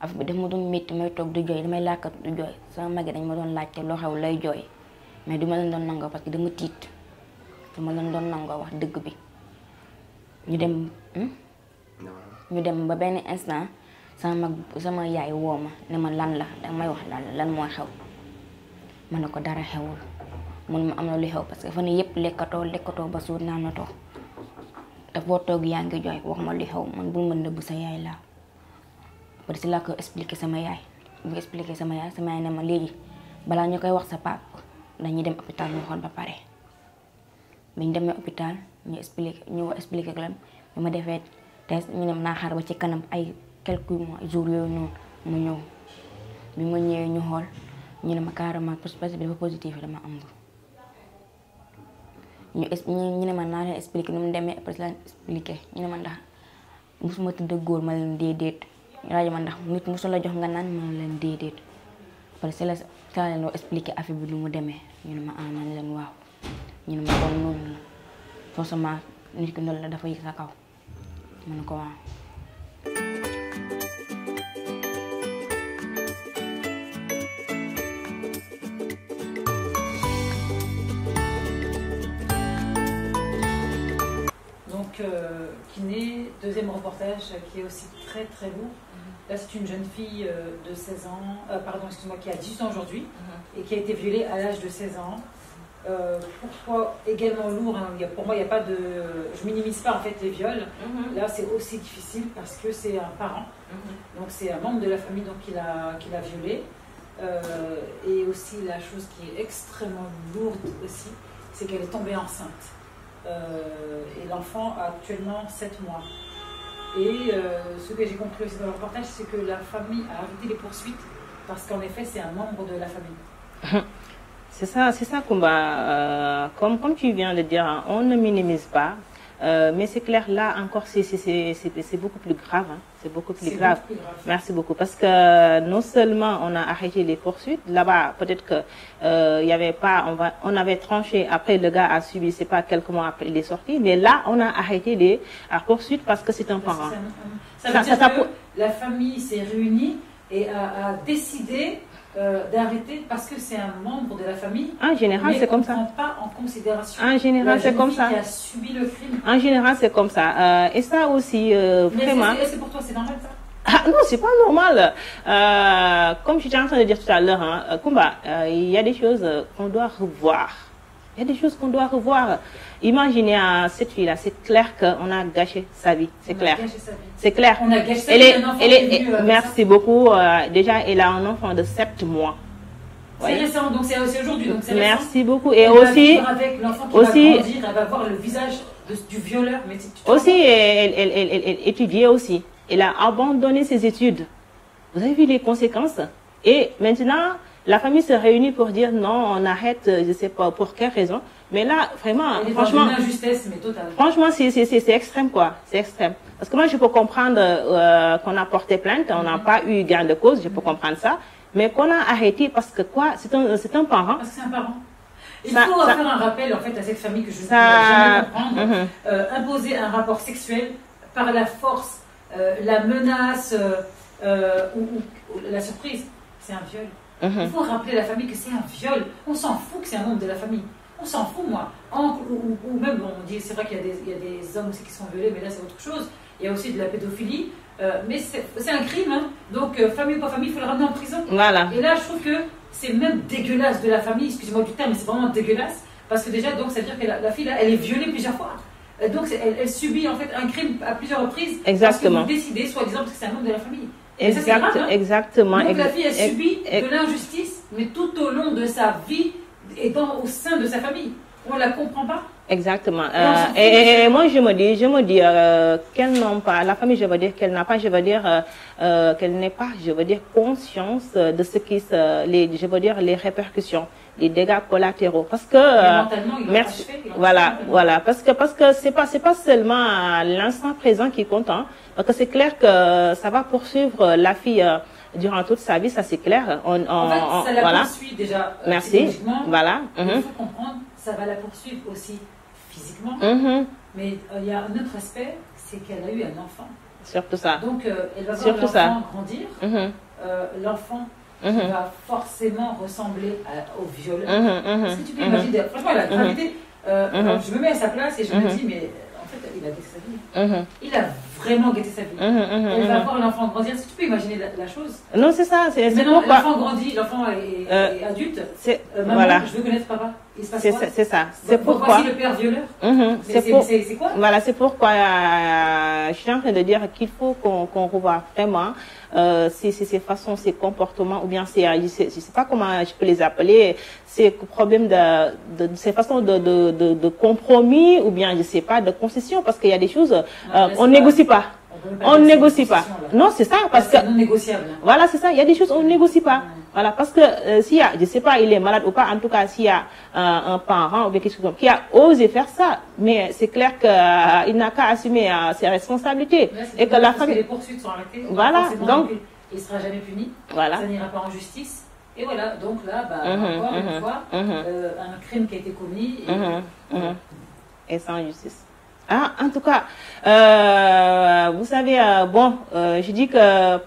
affaire bi daf ma doon métti may toog di jooy damay làkkat di jooy sama mag yi dañ ma doon laajte loo xew lay jooy mais duma leen doon nangoo parce que dama tiit dama leen doon nangoo wax dëgg bi ñu dem ba benn instant sama yaay woo ma ne ma lan la danga may wax lan mooy xew ma ne ko dara xewul mun ma am na lu xew parce que fa ne yëpp lekkatoo ba suur naanatoo te boo toog yaa ngi jooy wax ma lu xew man bul ma nëbb sa yaay laa parce que laa ko expliqué sama yaay sama yaay ne ma léegi balaa ñu koy wax sa pap dañuy dem hôpital ñu xool ba pare biñ demee hôpital ñu expliqué ko leen bi ma defee test ñu ne naa xaar ba ci kanam ay quelques mois jours yooyu noonu mu ñëw bi ma ñëwee ñu xool ñu ne ma carrément parce que dafa positif dama am ñu ne ma naa leen expliqué nu mu demee après la expliqué ñu ne ma ndax musuma tëdd góor ma leen déedéet ñu laaj ma ndax nit musu la jox nga naan ma leen déedéet parce que la leen loo expliqué affaire bi nu mu demee ñu ne ma man leen waaw ñu ne ma kon noonu la forcément nit ki noonu la dafa yëg sa kaw ma ne ko waaw. Kiné, deuxième reportage qui est aussi très très lourd. Là, c'est une jeune fille de 16 ans, qui a 18 ans aujourd'hui et qui a été violée à l'âge de 16 ans. Pourquoi également lourd, hein, pour moi, il n'y a pas de... Je minimise pas en fait les viols. Là, c'est aussi difficile parce que c'est un parent. Donc, c'est un membre de la famille donc, qui l'a violée. Et aussi, la chose qui est extrêmement lourde aussi, c'est qu'elle est tombée enceinte. Et l'enfant a actuellement 7 mois. Et ce que j'ai compris aussi dans le reportage, c'est que la famille a arrêté les poursuites parce qu'en effet, c'est un membre de la famille. C'est ça, Kumba. Comme tu viens de dire, on ne minimise pas. Mais c'est clair, là encore, c'est beaucoup plus grave. Hein. C'est beaucoup plus grave. Merci beaucoup. Parce que non seulement on a arrêté les poursuites, là-bas, peut-être que y avait pas, on avait tranché, après le gars a subi, c'est pas quelques mois après il est sorti, mais là, on a arrêté les poursuites parce que c'est un parent. Ça veut dire que la famille s'est réunie et a décidé d'arrêter parce que c'est un membre de la famille. En général, c'est comme ça. On ne prend pas en considération. En général, c'est comme ça. Qui a subi le crime. En général, c'est comme ça. Et ça aussi, vraiment. Est-ce que pour toi, c'est normal ça? Ah non, c'est pas normal. Comme j'étais en train de dire tout à l'heure, hein, Kumba, il y a des choses qu'on doit revoir. Il y a des choses qu'on doit revoir. Imaginez cette fille-là, c'est clair qu'on a gâché sa vie. C'est clair. C'est clair. On a gâché sa vie. Merci beaucoup. Déjà, elle a un enfant de 7 mois. C'est récent, donc c'est aujourd'hui. Merci beaucoup. Et aussi, avec l'enfant qui va grandir, elle va voir le visage du violeur. Mais aussi, elle étudiait aussi. Elle a abandonné ses études. Vous avez vu les conséquences? Et maintenant, la famille se réunit pour dire non, on arrête, je ne sais pas pour quelle raison. Mais là, vraiment, franchement, une injustice, mais totale. Franchement, c'est extrême, quoi. C'est extrême. Parce que moi, je peux comprendre qu'on a porté plainte, on n'a pas eu gain de cause, je peux comprendre ça. Mais qu'on a arrêté parce que quoi? C'est un parent. Parce que c'est un parent. Il faut faire un rappel en fait à cette famille que je ne peux jamais comprendre. Imposer un rapport sexuel par la force, la menace ou la surprise, c'est un viol. Il faut rappeler à la famille que c'est un viol. On s'en fout que c'est un membre de la famille. On s'en fout, moi. Oncle ou même, bon, on dit, c'est vrai qu'il y a des hommes aussi qui sont violés, mais là c'est autre chose. Il y a aussi de la pédophilie. Mais c'est un crime, hein. Donc famille ou pas famille, il faut le ramener en prison. Voilà. Et là, je trouve que c'est même dégueulasse de la famille, excusez-moi du terme, mais c'est vraiment dégueulasse. Parce que déjà, donc, ça veut dire que la fille, là, elle est violée plusieurs fois. Donc, elle subit en fait un crime à plusieurs reprises. Exactement. Parce que vous décidez, soi-disant, parce que c'est un membre de la famille. Exactement. Donc, la fille, elle subit de l'injustice, mais tout au long de sa vie, étant au sein de sa famille. On ne la comprend pas. Exactement. Et moi, je me dis qu'elle n'a pas, la famille, je veux dire qu'elle n'a pas, je veux dire qu'elle n'est pas, je veux dire, conscience de ce qui je veux dire, les répercussions, les dégâts collatéraux. Parce que, merci, voilà, parce que c'est pas seulement l'instant présent qui compte, hein, parce que c'est clair que ça va poursuivre la fille durant toute sa vie, ça c'est clair. En fait, ça la voilà. poursuit déjà. Merci. Voilà. Il faut comprendre, ça va la poursuivre aussi physiquement. Mais il y a un autre aspect, c'est qu'elle a eu un enfant. Surtout ça. Donc, elle va voir l'enfant grandir. L'enfant va forcément ressembler au violeur. Est-ce que tu peux imaginer, franchement, la gravité, je me mets à sa place et je me dis, mais en fait, il a guetté sa vie. Il a vraiment guetté sa vie. Elle va voir l'enfant grandir. Est-ce que tu peux imaginer la chose? Non, c'est ça. C'est pourquoi l'enfant grandit, l'enfant est adulte. Maman, voilà. Je veux connaître papa. C'est ça. C'est pourquoi. Voici le père violeur. C'est quoi? Voilà, c'est pourquoi je suis en train de dire qu'il faut qu'on revoie vraiment ces façons, ces comportements, ou bien je sais pas comment je peux les appeler, ces problèmes ces façons de compromis, ou bien je sais pas, de concession, parce qu'il y a des choses, on négocie pas. On négocie pas. Non, c'est ça, parce que. C'est non négociable. Voilà, c'est ça. Il y a des choses on ne négocie pas. Voilà, parce que s'il y a, je sais pas, il est malade ou pas, en tout cas, s'il y a un parent ou bien quelque chose comme qui a osé faire ça, mais c'est clair qu'il n'a qu'à assumer ses responsabilités. Et que la famille. Les poursuites sont arrêtées. Voilà, donc. Il ne sera jamais puni. Voilà. Ça n'ira pas en justice. Et voilà, donc là, encore une fois, un crime qui a été commis. Et sans justice. Ah, en tout cas, vous savez, bon, je dis que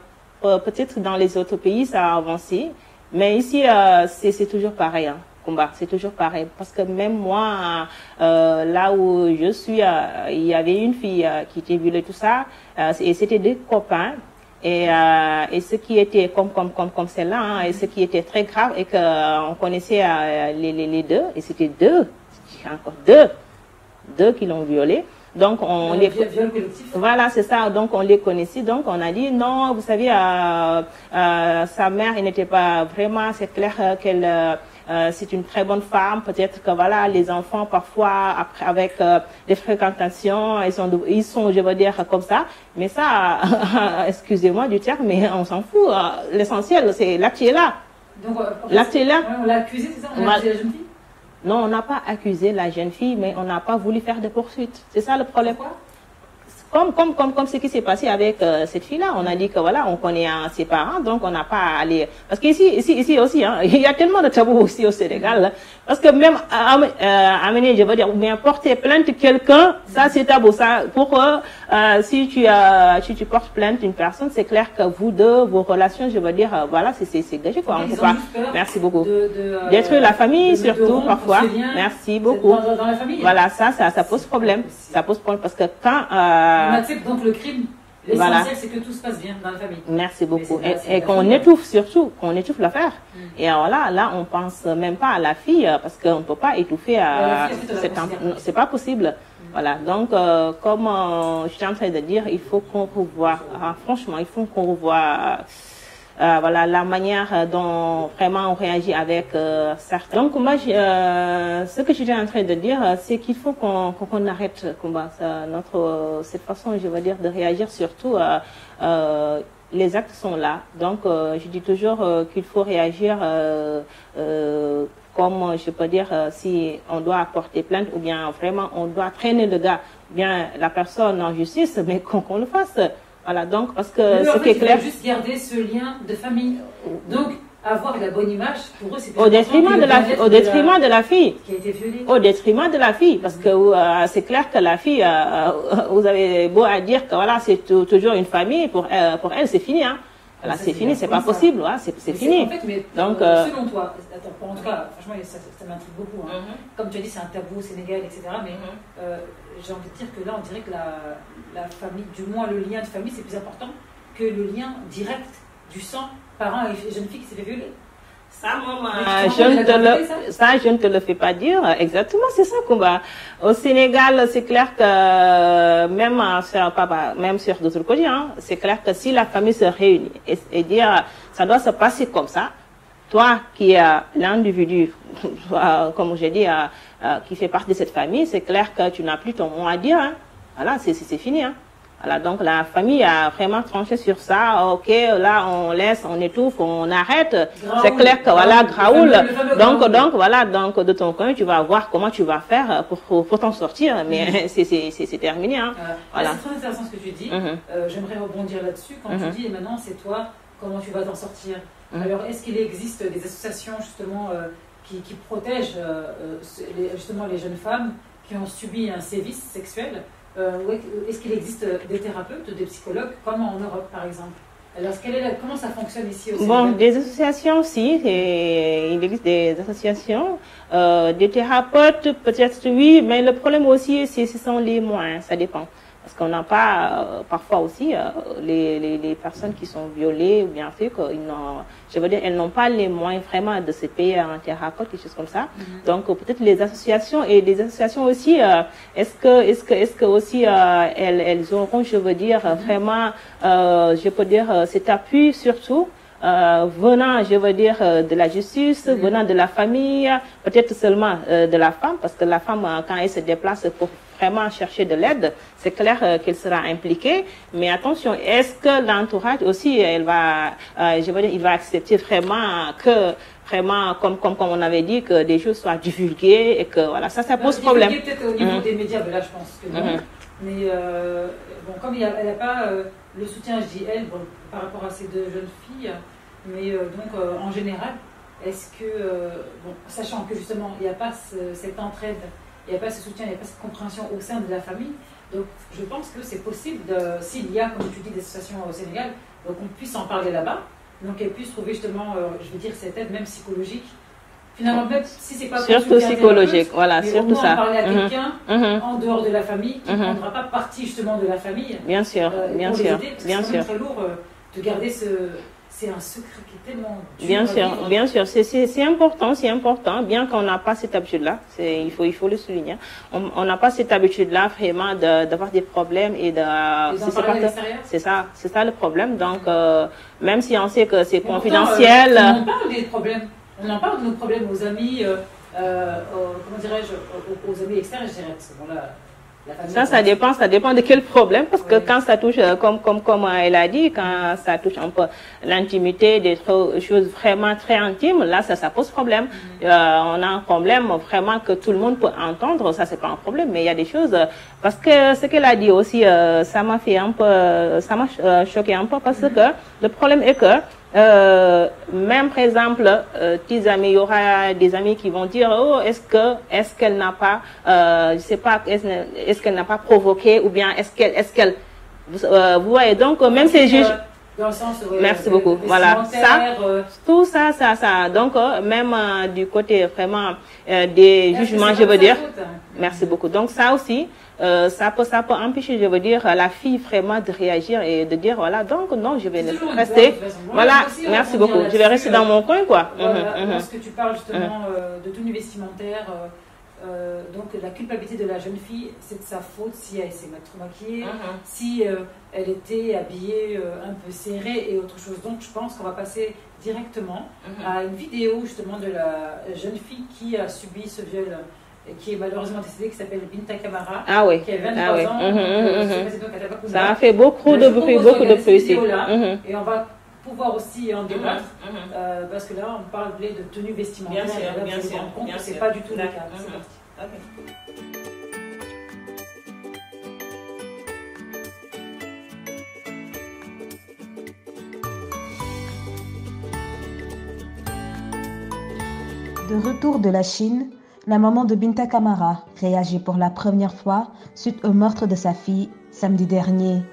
peut-être dans les autres pays, ça a avancé, mais ici, c'est toujours pareil, hein, combat, c'est toujours pareil. Parce que même moi, là où je suis, il y avait une fille qui était violée, tout ça, et c'était deux copains. Et ce qui était comme celle-là, hein, et ce qui était très grave, et qu'on connaissait les deux, et c'était encore deux qui l'ont violé. Donc on les voilà, c'est ça. Donc on les connaissait. Donc on a dit non, vous savez, sa mère, elle n'était pas vraiment. C'est clair qu'elle c'est une très bonne femme. Peut-être que voilà, les enfants parfois après avec des fréquentations, ils sont, je veux dire comme ça. Mais ça, excusez-moi du terme, mais on s'en fout. L'essentiel, c'est l'acte qui est là. Donc l'acte est là. On l'a accusé, c'est ça? On a accusé la jeune fille? Non, on n'a pas accusé la jeune fille, mais on n'a pas voulu faire de poursuites. C'est ça le problème. Comme ce qui s'est passé avec cette fille-là. On a dit que voilà, on connaît ses parents, donc on n'a pas allé. Parce qu'ici aussi, hein, il y a tellement de tabous aussi au Sénégal. Là, parce que même amener, je veux dire, ou bien porter plainte quelqu'un, ça c'est tabou. Ça, si tu portes plainte une personne, c'est clair que vous deux, vos relations, je veux dire, voilà, c'est gâché quoi. On peut pas. Merci beaucoup. D'être la famille, surtout parfois. Merci beaucoup. Dans la famille. Voilà, ça pose problème. Ça pose problème parce que quand on accepte donc le crime. L'essentiel, c'est que tout se passe bien dans la famille. Merci beaucoup. Et qu'on étouffe surtout, qu'on étouffe l'affaire. Et alors là, on pense même pas à la fille parce qu'on ne peut pas étouffer c'est pas possible. Voilà. Donc, comme je suis en train de dire, il faut qu'on revoie, franchement, il faut qu'on revoie voilà, la manière dont vraiment on réagit avec certains. Donc, moi, ce que je suis en train de dire, c'est qu'il faut qu'on arrête cette façon, je veux dire, de réagir surtout. Les actes sont là. Donc, je dis toujours qu'il faut réagir comme, je peux dire, si on doit porter plainte ou bien vraiment on doit traîner le gars, bien la personne en justice, mais qu'on le fasse. Voilà, donc, parce que ce qui est clair. Il faut juste garder ce lien de famille. Donc, avoir la bonne image, pour eux, c'est au détriment de la fille. Qui a été violée. Au détriment de la fille. Parce que c'est clair que la fille, vous avez beau à dire que voilà, c'est toujours une famille, pour elle, c'est fini, hein. Voilà, c'est fini, c'est pas possible, ouais, c'est fini. En fait, mais donc, selon toi, attends, en tout cas, franchement, ça m'intrigue beaucoup. Hein. Comme tu as dit, c'est un tabou au Sénégal, etc. Mais j'ai envie de dire que là, on dirait que la famille, du moins le lien de famille, c'est plus important que le lien direct du sang, parent et jeune fille qui s'est fait violer. Ça, je ne te le fais pas dire. Exactement, c'est ça qu'on va. Au Sénégal, c'est clair que même sur d'autres côtés, hein, c'est clair que si la famille se réunit et dire ça doit se passer comme ça, toi qui es l'individu, comme j'ai dit, qui fait partie de cette famille, c'est clair que tu n'as plus ton mot à dire. Hein. Voilà, c'est fini. Hein. Voilà, donc la famille a vraiment tranché sur ça. Ok, là on laisse, on étouffe, on arrête. C'est clair que voilà, Graoul. Donc voilà, donc de ton coin, tu vas voir comment tu vas faire pour t'en sortir. Mais c'est terminé. Hein. Voilà. C'est très intéressant ce que tu dis. J'aimerais rebondir là-dessus. Quand tu dis maintenant c'est toi, comment tu vas t'en sortir. Alors est-ce qu'il existe des associations justement qui protègent justement les jeunes femmes qui ont subi un sévice sexuel? Est-ce qu'il existe des thérapeutes, des psychologues, comme en Europe par exemple? Alors, comment ça fonctionne ici au Sénégal? Bon, des associations, si, il existe des associations, des thérapeutes, peut-être oui, mais le problème aussi, ce sont les moyens, ça dépend. Parce qu'on n'a pas, parfois aussi, les personnes qui sont violées ou bien fait, je veux dire, elles n'ont pas les moyens vraiment de se payer un thérapeute, des choses comme ça. Donc, peut-être les associations et des associations aussi, est-ce que aussi, elles auront, je veux dire, vraiment, je peux dire, cet appui surtout, venant, je veux dire, de la justice, venant de la famille, peut-être seulement de la femme, parce que la femme, quand elle se déplace pour vraiment chercher de l'aide, c'est clair qu'elle sera impliquée. Mais attention, est-ce que l'entourage aussi, il va accepter vraiment que, vraiment, comme on avait dit, que des choses soient divulguées et que voilà, ça pose problème. Peut-être au niveau des médias, mais là je pense que non. Mais bon, comme elle n'a pas le soutien, je dis elle, bon, par rapport à ces deux jeunes filles, mais donc en général, est-ce que, bon, sachant que justement il n'y a pas cette entraide, il n'y a pas ce soutien, il n'y a pas cette compréhension au sein de la famille, donc je pense que c'est possible, s'il y a, comme tu dis, des associations au Sénégal, donc on puisse en parler là-bas, donc elles puissent trouver justement, je veux dire, cette aide, même psychologique. Finalement, même si c'est pas surtout psychologique, voilà, surtout ça. En parler à quelqu'un en dehors de la famille qui ne prendra pas partie justement de la famille. Bien sûr, bien sûr, bien sûr. C'est très lourd de garder c'est un secret qui est tellement dur. Bien sûr, c'est important, bien qu'on n'a pas cette habitude-là, il faut le souligner. On n'a pas cette habitude-là vraiment d'avoir des problèmes et c'est ça le problème. Donc, même si on sait que c'est confidentiel. On parle des problèmes. On en parle de nos problèmes aux amis, comment dirais-je, aux amis externes, je dirais. Parce que bon, ça dépend de quel problème, parce que quand ça touche, comme elle a dit, quand ça touche un peu l'intimité, des choses vraiment très intimes, là, ça pose problème. On a un problème vraiment que tout le monde peut entendre, ça c'est pas un problème, mais il y a des choses, parce que ce qu'elle a dit aussi, ça m'a choqué un peu, parce que le problème est que, même par exemple, tes amis, il y aura des amis qui vont dire, oh, est-ce qu'elle n'a pas, je sais pas, est-ce qu'elle n'a pas provoqué, ou bien est-ce qu'elle, vous voyez, donc même ces juges. Dans le sens, merci beaucoup. Voilà, tout ça, donc même du côté vraiment des jugements, je veux dire. Merci beaucoup. Donc ça aussi. Ça peut empêcher, je veux dire, la fille vraiment de réagir et de dire, voilà, donc non, je vais rester. Voilà, merci beaucoup. Je vais rester dans mon coin, quoi. Lorsque tu parles justement de tenue vestimentaire, donc la culpabilité de la jeune fille, c'est de sa faute si elle s'est mal trop maquillée, si elle était habillée un peu serrée et autre chose. Donc je pense qu'on va passer directement à une vidéo justement de la jeune fille qui a subi ce viol. Qui est malheureusement décédée, qui s'appelle Binta Camara, qui a 23 ans. Ça a fait beaucoup de bruit ici. Et on va pouvoir aussi en débattre, parce que là, on parle de tenue vestimentaire. Bien sûr. C'est pas du tout le cas. De retour de la Chine, la maman de Binta Camara réagit pour la première fois suite au meurtre de sa fille samedi dernier.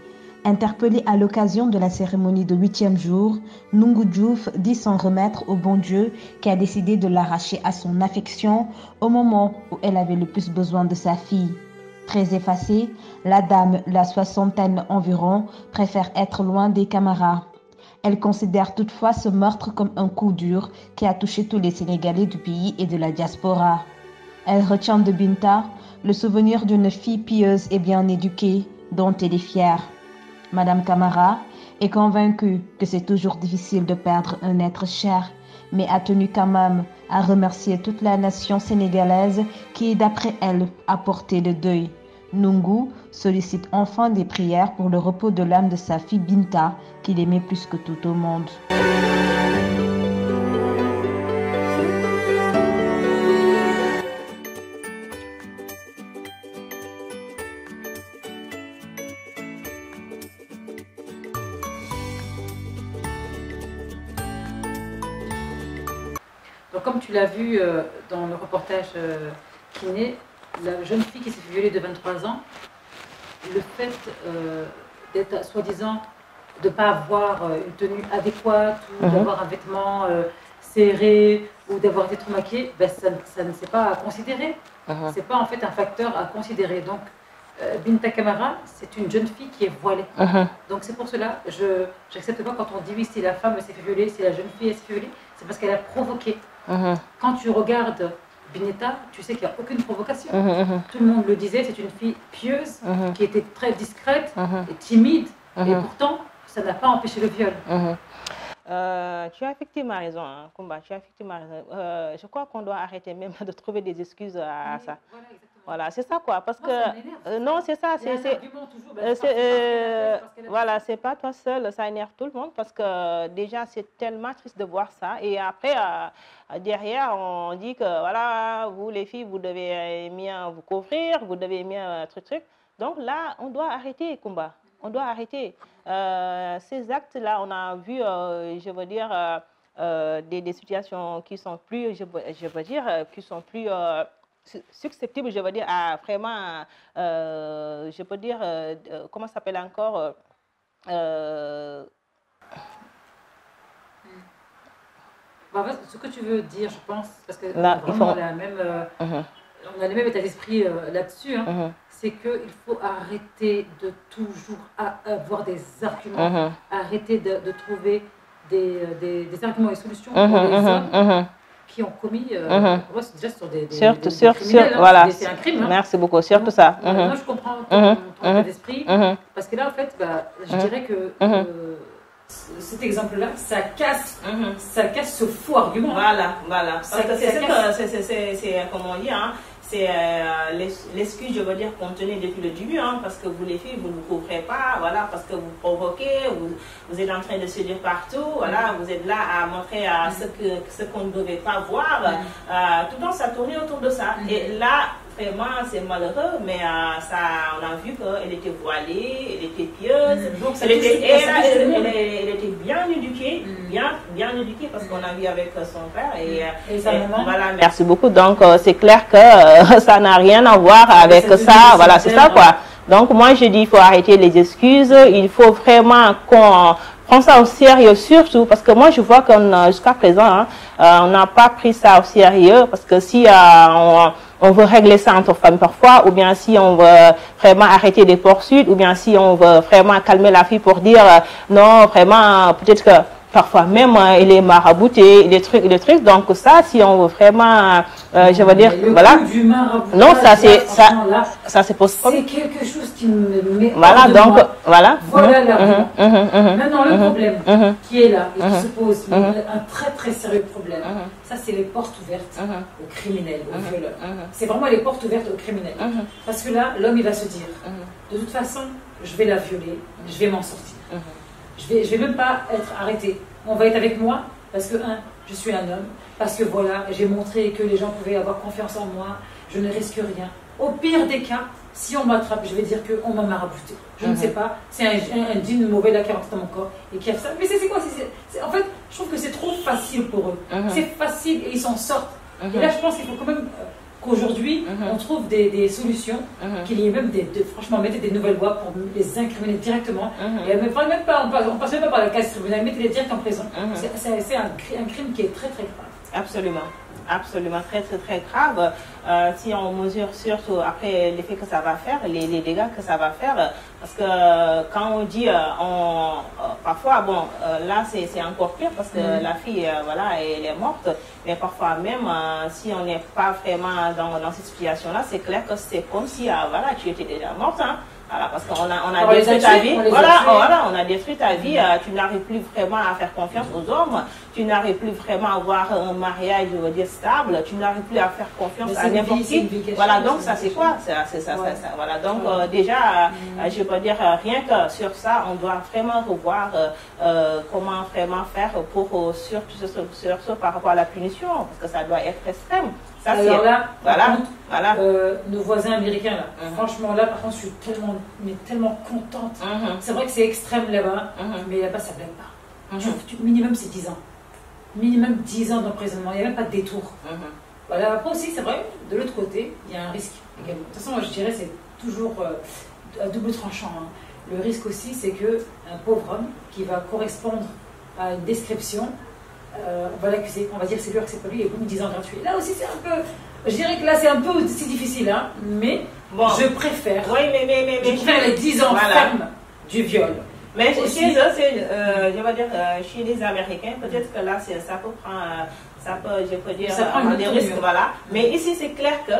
Interpellé à l'occasion de la cérémonie de 8e jour, Nungu Diouf dit s'en remettre au bon Dieu qui a décidé de l'arracher à son affection au moment où elle avait le plus besoin de sa fille. Très effacée, la dame, la soixantaine environ, préfère être loin des caméras. Elle considère toutefois ce meurtre comme un coup dur qui a touché tous les Sénégalais du pays et de la diaspora. Elle retient de Binta le souvenir d'une fille pieuse et bien éduquée dont elle est fière. Madame Camara est convaincue que c'est toujours difficile de perdre un être cher, mais a tenu quand même à remercier toute la nation sénégalaise qui, d'après elle, a porté le deuil. Nungu sollicite enfin des prières pour le repos de l'âme de sa fille Binta, qu'il aimait plus que tout au monde. Donc, comme tu l'as vu dans le reportage Kiné, la jeune fille qui s'est fait violer de 23 ans, le fait d'être soi-disant de ne pas avoir une tenue adéquate ou d'avoir un vêtement serré ou d'avoir été trop maquillée, ben, ça ne s'est pas à considérer. C'est pas en fait un facteur à considérer. Donc Binta Camara, c'est une jeune fille qui est voilée. Donc c'est pour cela, je n'accepte pas quand on dit oui, si la femme s'est fait violer, si la jeune fille s'est fait violer, c'est parce qu'elle a provoqué. Quand tu regardes Binta, tu sais qu'il n'y a aucune provocation. Tout le monde le disait, c'est une fille pieuse, qui était très discrète et timide, et pourtant, ça n'a pas empêché le viol. Tu as effectivement raison, hein, Kumba, tu as effectivement raison. Je crois qu'on doit arrêter même de trouver des excuses à ça. Voilà, c'est ça quoi, parce que non, c'est ça, voilà, c'est pas toi seul, ça énerve tout le monde parce que déjà c'est tellement triste de voir ça et après derrière on dit que voilà, vous les filles vous devez bien vous couvrir, vous devez bien truc. Donc là on doit arrêter, Kumba, on doit arrêter ces actes-là. On a vu, je veux dire, des situations qui sont plus, je veux dire, qui sont plus susceptibles, je veux dire, à vraiment, je peux dire, comment ça s'appelle encore ce que tu veux dire, je pense, parce que là, vraiment, on a le même état d'esprit là-dessus, c'est qu'il faut arrêter de toujours avoir des arguments, arrêter de trouver des arguments et solutions pour les hommes qui ont commis, déjà sur des criminels, voilà. C'est un crime. Merci beaucoup, surtout ça. Moi, je comprends ton état d'esprit, parce que là, en fait, je dirais que cet exemple-là, ça casse ce faux argument. Voilà. Parce que c'est comme on dit, c'est l'excuse, je veux dire, qu'on tenait depuis le début, parce que vous les filles, vous ne vous couvrez pas, voilà, parce que vous provoquez, vous êtes en train de se dire partout, voilà, vous êtes là à montrer ce qu'on ne devait pas voir, tout le temps ça tournait autour de ça. Et là, vraiment, c'est malheureux, mais on a vu qu'elle était voilée, elle était pieuse, donc elle était bien éduquée, bien éduquée, parce qu'on a vu avec son père et sa maman. Voilà, merci beaucoup. Donc, c'est clair que ça n'a rien à voir avec ça, voilà, c'est ça quoi. Donc, moi, je dis, il faut arrêter les excuses, il faut vraiment qu'on prend ça au sérieux, surtout parce que moi, je vois qu'on jusqu'à présent, on n'a pas pris ça au sérieux, parce que si on veut régler ça entre familles parfois, ou bien si on veut vraiment arrêter des poursuites, ou bien si on veut vraiment calmer la fille pour dire non, vraiment, peut-être que parfois même elle est maraboutée, des trucs. Donc ça, si on veut vraiment, je veux dire, voilà. Non, ça c'est possible. C'est quelque chose qui me met. Voilà, donc voilà. Voilà l'argument. Maintenant le problème qui est là et qui se pose, un très très sérieux problème. Ça c'est les portes ouvertes aux criminels, aux violeurs. C'est vraiment les portes ouvertes aux criminels. Parce que là, l'homme il va se dire, de toute façon, je vais la violer, je vais m'en sortir. Je vais même pas être arrêtée. On va être avec moi parce que, je suis un homme, parce que voilà, j'ai montré que les gens pouvaient avoir confiance en moi, je ne risque rien. Au pire des cas, si on m'attrape, je vais dire qu'on m'a marabouté. Je ne sais pas, c'est un djinn mauvais là qui est rentré dans mon corps et qui a fait ça. Mais c'est quoi en fait, je trouve que c'est trop facile pour eux. C'est facile et ils s'en sortent. Et là, je pense qu'il faut quand même qu'aujourd'hui, on trouve des solutions, qu'il y ait même franchement, mettez des nouvelles lois pour les incriminer directement. Et même pas, on passe même pas par la case tribunal, mettez-les direct en prison. C'est un crime qui est très très grave. Absolument. Absolument, très très très grave. Si on mesure surtout après l'effet que ça va faire, les dégâts que ça va faire, parce que quand on dit, parfois, bon, là c'est encore pire parce que la fille, voilà, elle est morte, mais parfois même, si on n'est pas vraiment dans cette situation-là, c'est clair que c'est comme si, voilà, tu étais déjà morte, hein. Voilà, parce qu'on a détruit ta vie. Voilà, on a détruit ta vie. Tu n'arrives plus vraiment à faire confiance aux hommes. Tu n'arrives plus vraiment à avoir un mariage, je veux dire, stable. Tu n'arrives plus à faire confiance à n'importe qui. Voilà, donc ça c'est quoi? C'est ça. Voilà, donc déjà, je peux dire rien que sur ça, on doit vraiment revoir comment vraiment faire pour surtout par rapport à la punition, parce que ça doit être extrême. Ça, alors là, voilà. Nos voisins américains, là, franchement, là, par contre, je suis tellement contente. C'est vrai que c'est extrême là-bas, mais là-bas, ça ne blague pas. Minimum, c'est 10 ans. Minimum 10 ans d'emprisonnement, il n'y a même pas de détour. Voilà, après aussi, c'est vrai, de l'autre côté, il y a un risque. De toute façon, moi, je dirais c'est toujours à double tranchant. Hein. Le risque aussi, c'est qu'un pauvre homme qui va correspondre à une description, on va l'accuser, on va dire c'est lui, que c'est pas lui, et boum, 10 ans gratuits. Là aussi, c'est un peu. Je dirais que là, c'est un peu aussi difficile, hein, mais bon, je préfère. Oui, mais je préfère les 10 ans fermes du viol. Mais chez eux, je vais dire, chez les Américains, peut-être que là, ça peut prendre. Ça peut, je peux dire, des risques, voilà. Mais ici, c'est clair que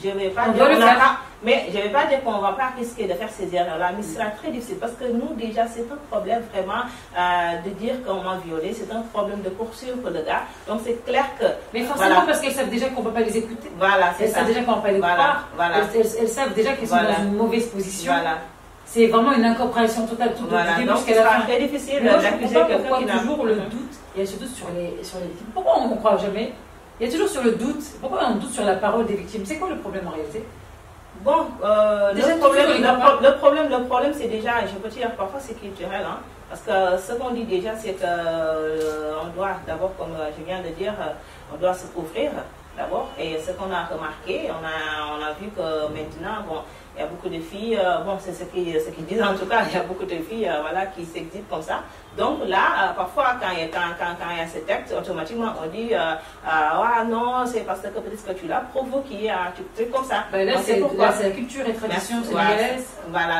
je ne vais pas dire. Mais je ne vais pas dire qu'on ne va pas risquer de faire ces erreurs-là, mais ce sera très difficile parce que nous, déjà, c'est un problème vraiment de dire qu'on m'a violé, c'est un problème de poursuivre le gars. Donc, c'est clair que. Mais forcément, parce qu'elles savent déjà qu'on ne va pas les écouter. Voilà, c'est ça. Elles savent déjà qu'on ne va pas les croire. Voilà. Elles savent déjà qu'elles sont dans une mauvaise position. Voilà. C'est vraiment une incompréhension totale tout du début jusqu'à la fin. C'est très difficile d'accuser quelqu'un qui a toujours le doute. Il y a surtout sur les victimes. Pourquoi on ne croit jamais? Il y a toujours sur le doute. Pourquoi on doute sur la parole des victimes? C'est quoi le problème en réalité? Bon, le problème c'est déjà, je peux dire parfois c'est culturel, hein, parce que ce qu'on dit déjà c'est que on doit d'abord, comme je viens de dire, on doit se couvrir d'abord, et ce qu'on a remarqué, on a vu que maintenant, bon, il y a beaucoup de filles, bon c'est ce qu'ils disent en tout cas, il y a beaucoup de filles voilà, qui s'excitent comme ça. Donc là, parfois quand il y a ce texte, automatiquement on dit ah non, c'est parce que peut-être que tu l'as provoqué, tu fais comme ça. Ben là, c'est la culture et tradition sénégalaise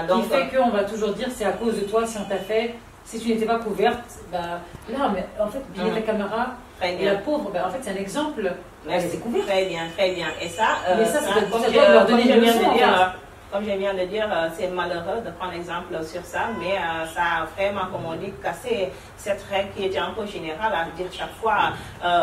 qui fait qu'on va toujours dire c'est à cause de toi si on t'a fait, si tu n'étais pas couverte. Bah, là, mais en fait, bien ta caméra, et la pauvre, ben, en fait c'est un exemple. Elle est découverte. Très bien. Et ça, ça doit leur donner une leçon. Comme je viens de dire, c'est malheureux de prendre exemple sur ça, mais ça a vraiment, comme on dit, cassé cette règle qui était un peu générale, à dire chaque fois,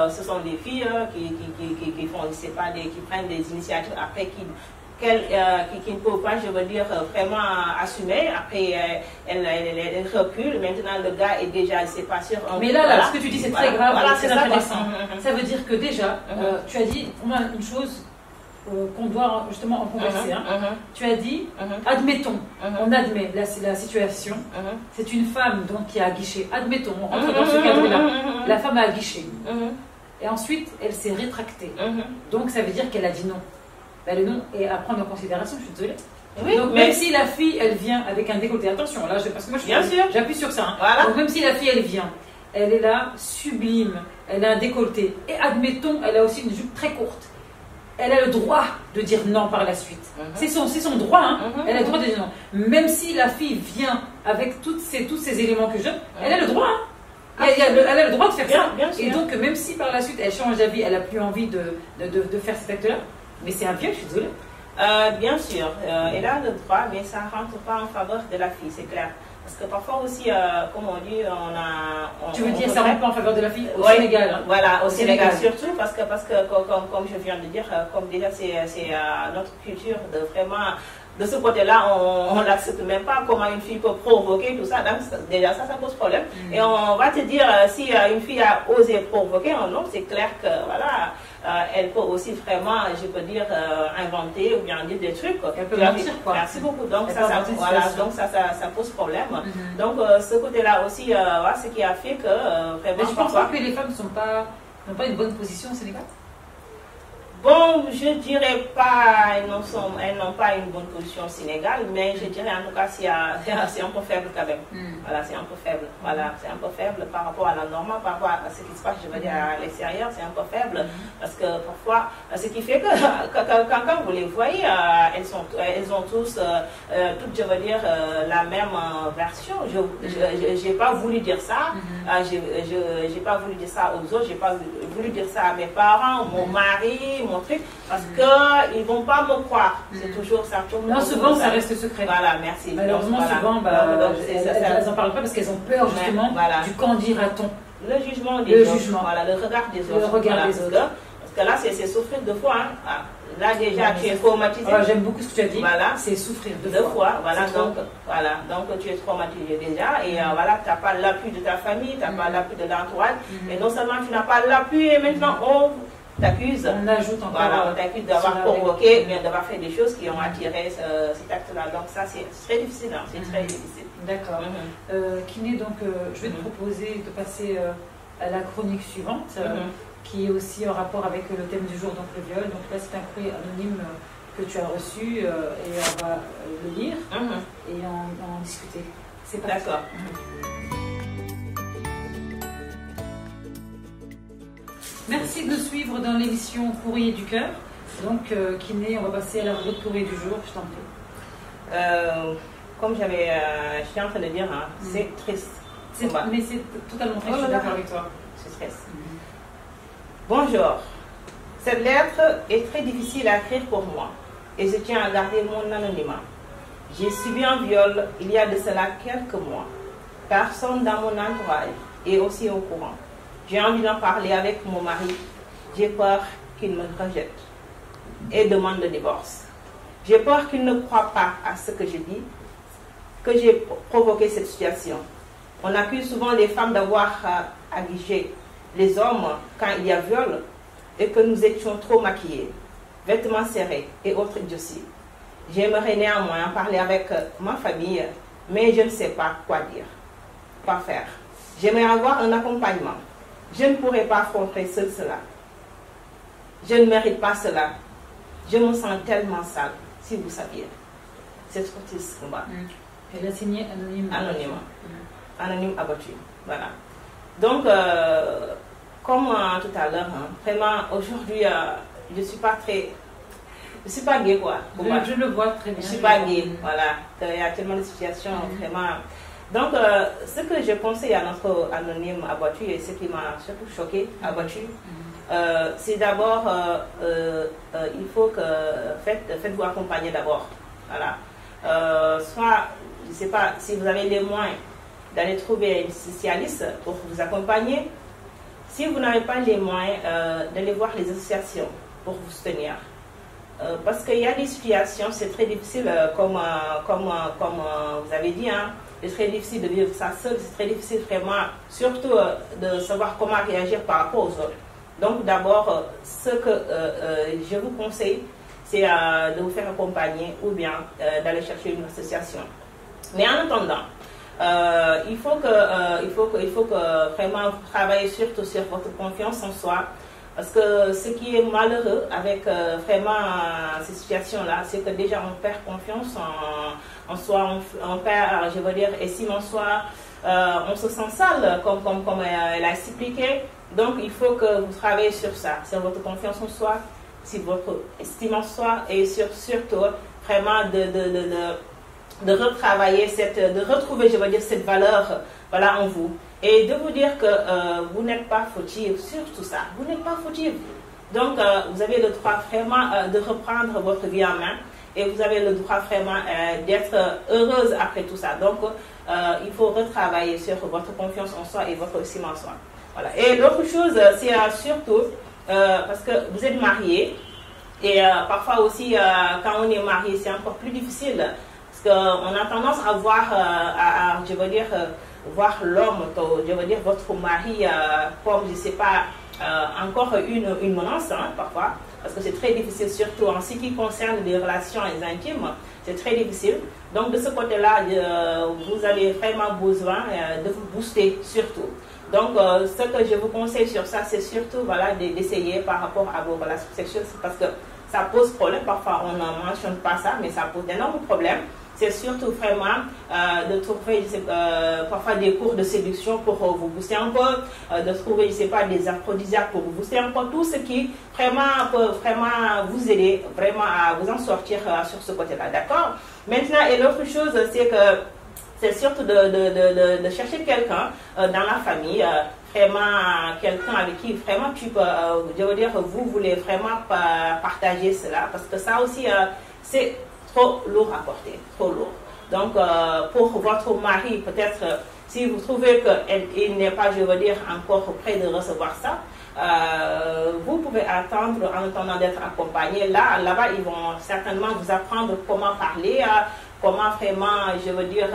ce sont des filles qui font, je sais pas, qui prennent des initiatives après qui ne peuvent pas, je veux dire, vraiment assumer. Après, elle recule. Maintenant, le gars est déjà, il ne sait pas sûr. Mais là, ce que tu dis, c'est très grave, c'est intéressant. Ça veut dire que déjà, tu as dit, pour moi, une chose qu'on doit justement en converser. Tu as dit, admettons, on admet la situation, c'est une femme donc qui a aguiché, admettons, on rentre dans ce cadre-là, la femme a aguiché, et ensuite elle s'est rétractée, donc ça veut dire qu'elle a dit non. Ben, le non est à prendre en considération, je suis désolée. Oui, donc même si la fille elle vient avec un décolleté, attention là, parce que moi j'appuie sur ça, voilà. Donc même si la fille elle vient, elle est là, sublime, elle a un décolleté, et admettons, elle a aussi une jupe très courte. Elle a le droit de dire non par la suite. C'est son droit, hein. Elle a le droit de dire non. Même si la fille vient avec tous ces éléments que je... Elle a le droit, hein. Elle a le droit de faire ça. Et donc, même si par la suite, elle change d'avis, elle n'a plus envie de faire cet acte-là, mais c'est un viol, je suis désolée. Bien sûr, elle a le droit, mais ça ne rentre pas en faveur de la fille, c'est clair. Parce que parfois aussi, comme on dit, tu veux dire, ça ne rentre pas en faveur de la fille au Sénégal, hein. Voilà, au Sénégal surtout, parce que comme je viens de dire, comme déjà c'est notre culture de vraiment. De ce côté-là, on n'accepte même pas comment une fille peut provoquer tout ça. Donc, déjà, ça pose problème. Et on va te dire, si une fille a osé provoquer un homme, c'est clair que, voilà, elle peut aussi vraiment, je peux dire, inventer ou bien dire des trucs. Elle peut mentir, quoi. Merci beaucoup. Donc, ça pose problème. Donc, ce côté-là aussi, voilà, ce qui a fait que, vraiment... Mais je pense pas que les femmes n'ont pas une bonne position au Sénégal. Bon, je dirais pas, elles n'ont pas une bonne position au Sénégal, mais je dirais en tout cas c'est un peu faible quand même. Voilà, c'est un peu faible. Voilà, c'est un peu faible par rapport à la normale, par rapport à ce qui se passe, je veux dire, à l'extérieur, c'est un peu faible. Parce que parfois, ce qui fait que quand vous les voyez, elles ont tous, toutes, je veux dire, la même version. Je n'ai pas voulu dire ça. J'ai pas voulu dire ça aux autres, j'ai pas voulu dire ça à mes parents, mon mari, mon truc, parce qu'ils ne vont pas me croire. C'est toujours ça. Non, souvent ça reste secret. Voilà, merci. Malheureusement, donc, souvent, elles n'en parlent pas parce qu'elles ont peur justement du qu'en dira-t-on. Le jugement des autres. Voilà, le regard des autres. Le regard des autres. Parce que là, c'est souffrir deux fois. Hein. Là, déjà, tu es traumatisé. J'aime beaucoup ce que tu as dit. Voilà. C'est souffrir deux fois. Voilà, donc tu es traumatisé déjà. Et voilà, tu n'as pas l'appui de ta famille, tu n'as pas l'appui de l'entourage. Et non seulement tu n'as pas l'appui, et maintenant on t'accuse. On ajoute encore. Voilà, on t'accuse d'avoir provoqué, bien d'avoir fait des choses qui ont attiré cet acte-là. Donc ça, c'est très difficile. Hein. C'est très difficile. D'accord. Kiné, donc je vais te proposer de passer à la chronique suivante. Qui est aussi en rapport avec le thème du jour, donc le viol. Donc là, c'est un courrier anonyme que tu as reçu et on va le lire et en discuter. C'est pas d'accord. Merci de suivre dans l'émission Courrier du cœur. Donc, Kiné, on va passer à la rubrique Courrier du jour. Je t'en prie. Comme je suis en train de dire, hein, c'est triste. Mais c'est totalement triste. Je suis d'accord avec toi. C'est triste. Bonjour. Cette lettre est très difficile à écrire pour moi et je tiens à garder mon anonymat. J'ai subi un viol il y a de cela quelques mois. Personne dans mon entourage est aussi au courant. J'ai envie d'en parler avec mon mari. J'ai peur qu'il me rejette et demande le divorce. J'ai peur qu'il ne croit pas à ce que je dis, que j'ai provoqué cette situation. On accuse souvent les femmes d'avoir agrégé les hommes quand il y a viol et que nous étions trop maquillés, vêtements serrés et autres idioties. J'aimerais néanmoins en parler avec ma famille, mais je ne sais pas quoi dire, quoi faire. J'aimerais avoir un accompagnement. Je ne pourrais pas affronter seul cela. Je ne mérite pas cela. Je me sens tellement sale, si vous saviez. C'est trop triste. Elle a signé anonyme. Anonyme abattu. Voilà. Donc, comme tout à l'heure, hein, vraiment, aujourd'hui, je ne suis pas très... Je ne suis pas gay, quoi. Je le vois très bien. Je ne suis pas gay, voilà. Il y a tellement de situations, vraiment... Donc, ce que je conseille à notre anonyme abattu, et ce qui m'a surtout choqué, abattu, c'est d'abord, il faut que... Faites-vous accompagner d'abord. Voilà. Soit, je ne sais pas, si vous avez les moyens d'aller trouver un spécialiste pour vous accompagner. Si vous n'avez pas les moyens, d'aller voir les associations pour vous soutenir. Parce qu'il y a des situations, c'est très difficile, comme vous avez dit, hein, c'est très difficile de vivre ça seul, c'est très difficile vraiment, surtout de savoir comment réagir par rapport aux autres. Donc d'abord, ce que je vous conseille, c'est de vous faire accompagner ou bien d'aller chercher une association. Mais en attendant, il faut que vraiment vous travaillez surtout sur votre confiance en soi. Parce que ce qui est malheureux avec vraiment ces situations-là, c'est que déjà on perd confiance en soi, on perd, je veux dire, estime en soi, on se sent sale, comme elle a expliqué. Donc il faut que vous travaillez sur ça, sur votre confiance en soi, sur votre estime en soi et surtout vraiment de retravailler, de retrouver, je veux dire, cette valeur voilà, en vous. Et de vous dire que vous n'êtes pas fautive sur tout ça. Vous n'êtes pas fautive. Donc, vous avez le droit vraiment de reprendre votre vie en main. Et vous avez le droit vraiment d'être heureuse après tout ça. Donc, il faut retravailler sur votre confiance en soi et votre estime en soi. Voilà. Et l'autre chose, c'est surtout, parce que vous êtes mariés. Et parfois aussi, quand on est marié, c'est encore plus difficile. Parce qu'on a tendance à voir, je veux dire, voir l'homme, je veux dire votre mari, comme, je ne sais pas, encore une menace, hein, parfois, parce que c'est très difficile, surtout en ce qui concerne les relations intimes, c'est très difficile. Donc de ce côté-là, vous avez vraiment besoin de vous booster, surtout. Donc, ce que je vous conseille sur ça, c'est surtout voilà, d'essayer par rapport à vos relations sexuelles, parce que ça pose problème. Parfois, on ne mentionne pas ça, mais ça pose d'énormes problèmes. C'est surtout vraiment de trouver parfois des cours de séduction pour vous booster un peu, de trouver, je sais pas, des aphrodisiaques pour vous booster un peu, tout ce qui vraiment peut vraiment vous aider vraiment à vous en sortir sur ce côté-là, d'accord? Maintenant, et l'autre chose, c'est que c'est surtout de chercher quelqu'un dans la famille, vraiment quelqu'un avec qui vraiment tu peux, je veux dire, vous voulez vraiment partager cela, parce que ça aussi, c'est trop lourd à porter, trop lourd. Donc, pour votre mari, peut-être, si vous trouvez qu'il n'est pas, je veux dire, encore prêt de recevoir ça, vous pouvez attendre en attendant d'être accompagné. Là-bas, ils vont certainement vous apprendre comment parler, comment vraiment, je veux dire,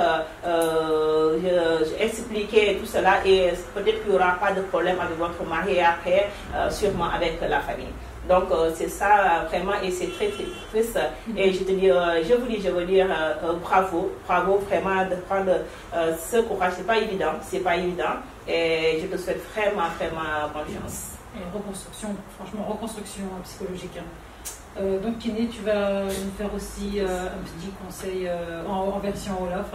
expliquer tout cela, et peut-être qu'il n'y aura pas de problème avec votre mari et après, sûrement avec la famille. Donc, c'est ça vraiment, et c'est très très triste. Et je veux dire, bravo vraiment de prendre ce courage. C'est pas évident, et je te souhaite vraiment bonne chance. Et franchement, reconstruction psychologique. Donc Kiné, tu vas nous faire aussi un petit conseil en version Wolof,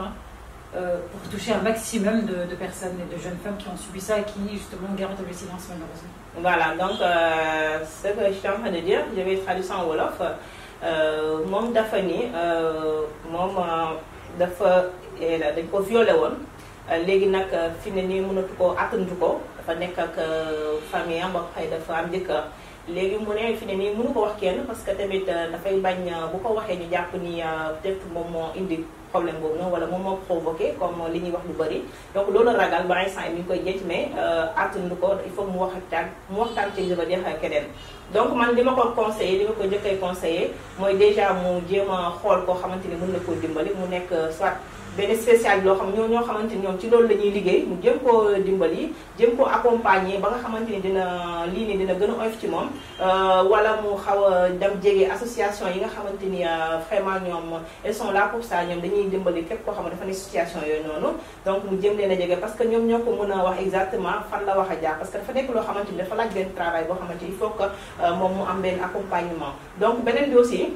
pour toucher un maximum de personnes et de jeunes femmes qui ont subi ça et qui justement gardent le silence malheureusement. Voilà, donc ce que je suis en train de dire, je vais traduire ça en Wolof. Moom dafa ni moom dafa dañ ko violé woon, léegi nag fi ne nii mënatu ko attandu ko, dafa nekk ak famille am ba xëy dafa am jëkkër. Léegi mu ne fi ne nii mënu ko wax kenn parce que tamit dafay bañ bu ko waxee ñu jàpp ni peut-être moom moo indi problème boobu noonu, wala moom moo provoqué comme li ñuy wax lu bëri. Donc loolu ragal ba instant yi mi ngi koy jëcc, mais attandu ko, il faut mu waxtaan ci, je veux dire, keneen. Donc man li ma ko conseillé, li ma ko njëkkee conseillé mooy déjà mu jéem a xool koo xamante ni mën na koo dimbali, mu nekk soit benn spécial loo xam ñoo xamante ni ñoom ci loolu la ñuy liggéey, mu jéem koo dimbali, jéem koo accompagner ba nga xamante ni lii nii dina gën a oyof ci moom, wala mu xaw a dem jege association yi nga xamante ni vraiment ñoom elles sont là pour ça, ñoom dañuy dimbali képp koo xam ne dafa ne situation yooyu noonu. Donc mu jéem leen a jege parce que ñoom ñoo ko mën a wax exactement fan la wax a jaar, parce que dafa nekk loo xamante ni dafa laaj benn travail boo xamante ni il faut que moom mu am benn accompagnement. Donc beneen bi aussi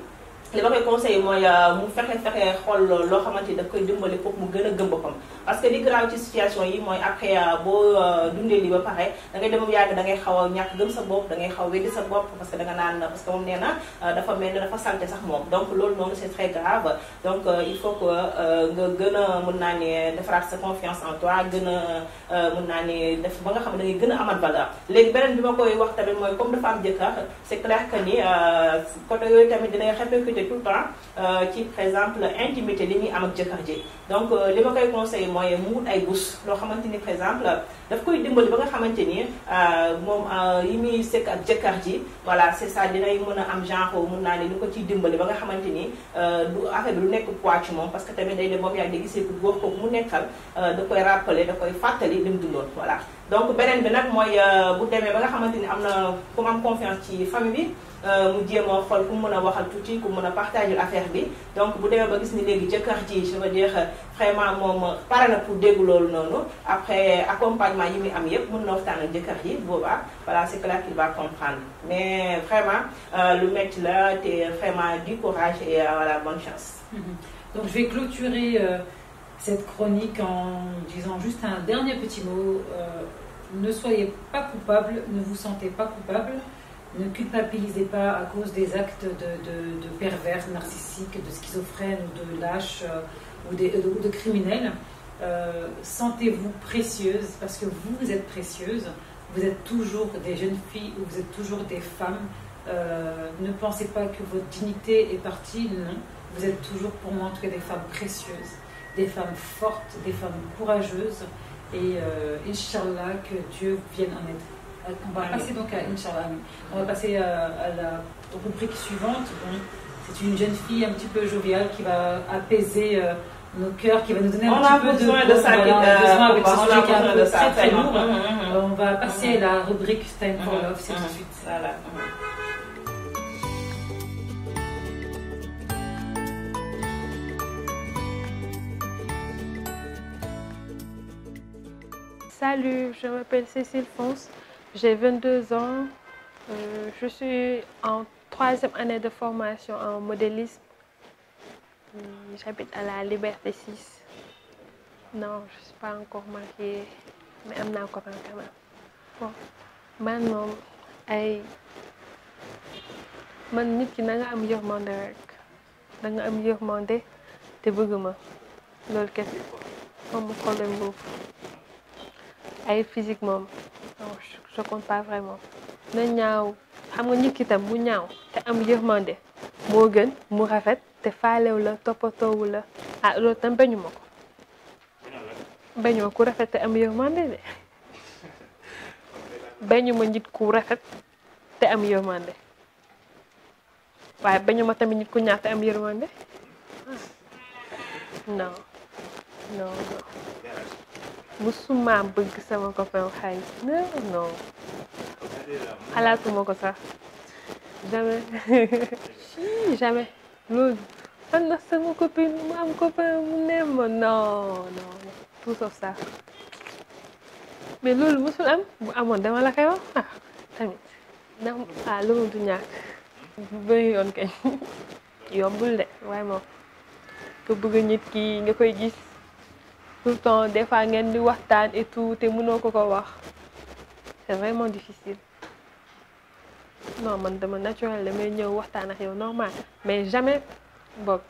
li ma koy conseillé mooy mu fexe xool loo xamante ni daf koy dimbali pour mu gën a gëm boppam, parce que li grave ci situation yi mooy après boo dundee li ba pare da ngay dem yàgg da ngay xaw a ñàkk gëm sa bopp, da ngay xaw a weddi sa bopp, parce que da nga naan, parce que moom nee na dafa mel ni dafa salte sax moom. Donc loolu noonu c'est très grave. Donc il faut que nga gën a mën naa ne defaraat sa confiance en toi, gën a mën naa ne def ba nga xam ne da ngay gën a amat valeur. Léegi beneen bi ma koy wax tamit mooy comme dafa am jëkkër, c'est clair que ni côté yooyu tamit dinañ répercuter tout le temps ci par exemple intimité li ñuy am ak jëkkër ji. Donc li ma koy conseillé mooy mu wut ay bouche loo xamante ni par exemple daf koy dimbali ba nga xamante ni moom yi muy sekk ak jëkkër ji, voilà c'est ça, dinay mën a am genre mun naa ne lu ko ciy dimbali ba nga xamante ni du affaire bi du nekk poids ci moom, parce que tamit day dem moom yaa ngi gisee ku góor kooku mu nekkal da koy rappeler, da koy fàttali li mu dundoon, voilà. Donc beneen bi nag mooy bu demee ba nga xamante ni am na ku am confiance ci famille bi, mu jéem a xool ku mën a waxal tuuti, ku mën a partager affaire bi. Donc bu demee ba gis ni léegi jëkkër ji, je veux dire vraiment moom pare na pour dégg loolu noonu, après accompagnement yi muy am yëpp mën na waxtaan ak jëkkër ji, boobaa voilà c'est clair qu'il va comprendre. Mais vraiment lu métti la, te vraiment du courage et voilà, bonne chance. Donc je vais clôturer cette chronique en disant juste un dernier petit mot. Ne soyez pas coupable, ne vous sentez pas coupable, ne culpabilisez pas à cause des actes de pervers narcissiques, de schizophrènes ou de lâches ou de criminels. Sentez-vous précieuse, parce que vous êtes précieuse, vous êtes toujours des jeunes filles ou vous êtes toujours des femmes. Ne pensez pas que votre dignité est partie, non. Vous êtes toujours pour moi en tout cas des femmes précieuses, des femmes fortes, des femmes courageuses, et Inch'Allah que Dieu vienne en aide. On va passer donc à Inch'Allah. On va passer à la rubrique suivante. Bon, c'est une jeune fille un petit peu joviale qui va apaiser nos cœurs, qui va nous donner un petit peu de ça, avec ce sujet qui est un peu très très lourd. On va passer à la rubrique Time for Love, c'est tout de suite. Voilà. Salut, je m'appelle Cécile Fons, j'ai 22 ans. Je suis en 3e année de formation en modélisme. J'habite à la Liberté 6. Non, je ne suis pas encore mariée, mais je suis encore quand même. Bon, man nit ki na nga am yërmande rek da nga am yërmande te bëgg ma loolu kese am problème boobu ay physique moom non je compte pas vraiment na ñaaw xam nga nit ki tam mu ñaaw te am yërmande moo gën mu rafet te faalew la toppatoowu la ah loolu tam bañu ma ko bañu ma ku rafet te am yërmande de bañu ma nit ku rafet te am yërmande waaye bañu ma tamit nit ku ñaaw te am yërmande non non non musuma bëgg sama copain xaalis non xalaatuma ko sax jamais jamais loolu am na sama copine mu am copain mu ne ma non non tout sauf ça mais loolu musul am bu amoon dama la koy wax tamit ndax loolu du ñàkk bu bëri yoon kañ yombul de waaye moom nga bëgg nit ki nga koy gis tout le temps des fois ngeen di waxtaan et tout te mënoo ko wax c'est vraiment difficile non man dama naturel damay ñëw waxtaan ak yow normal mais jamais boog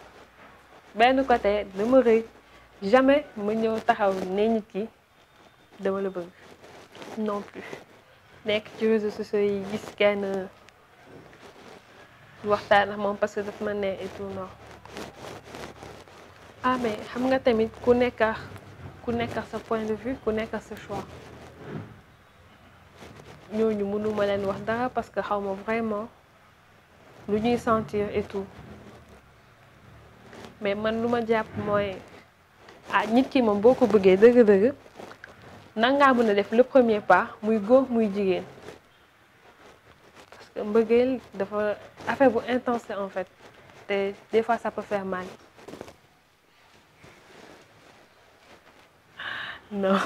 benn côté dama rëy jamais ma ñëw taxaw ne nit ki dama la bëgg non plus nekk ci réseaux sociaux yi gis kenn waxtaan ak moom parce que daf ma ne et tout non mais xam nga tamit ku nekk sa point de vue ku nekk sa choix ñooñu mënuma leen wax dara parce que xaw ma vraiment lu ñuy sentir et tout mais man lu ma jàpp mooy nit ki moom boo ko bëggee dëgg-dëgg nangaa mën a def le premier pas muy góor muy jigéen parce que mbëggeel dafa affaire bu intense en fait te des fois ça peut faire mal non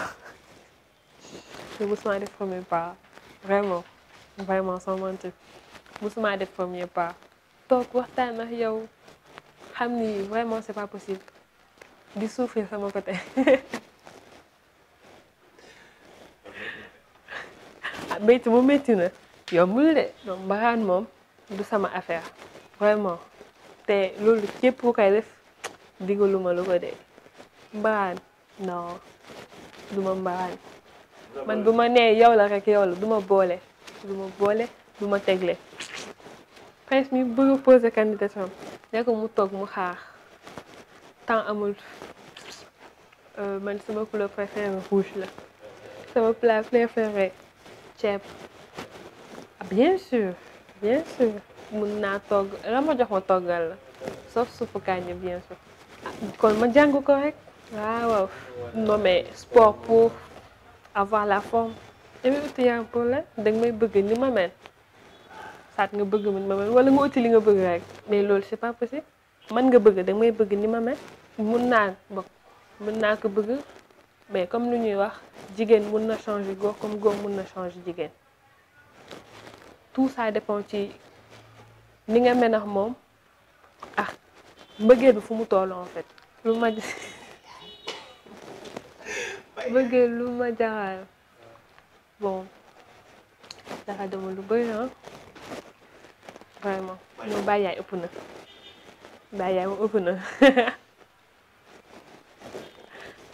je musuma def premier pas vraiment sans mentir musuma def premier pas toog waxtaan ak yow xam ni vraiment c'est pas possible di souffrir sama côté métti mu métti na yombul de donc mbaraan moom du sama affaire vraiment te loolu képp ku koy def digaluma lu ko de mbaraan non du ma mbaraan man bu ma nee yow la rek yow la du ma boole du ma tegle prince mi bëgg poser candidature ne ko mu toog mu xaar temps amul man sama couleur préférée rouge la sama plat préféré ceeb bien sûr mun naa togg la ma jox ma toggal la sauf suppu kànja bien sûr kon ma jàng ko rek waaw non mais sport pour avoir la forme damay uti yaram pour la danga may bëgg ni ma mel saat nga bëgg ni ma mel wala nga uti li nga bëgg rek mais loolu c'est pas possible man nga bëgg danga may bëgg ni ma mel mun naa ko bëgg mais comme lu ñuy wax jigéen mun na changer góor comme góor mun na changer jigéen tout ça dépend ci ni nga mel ak moom ak mbëggeel bi fu mu toll en fait lu ma bëggeel lu ma jaxal bon dafa dama lu bëri vraiment ñoo bàyyi yaay ëpp na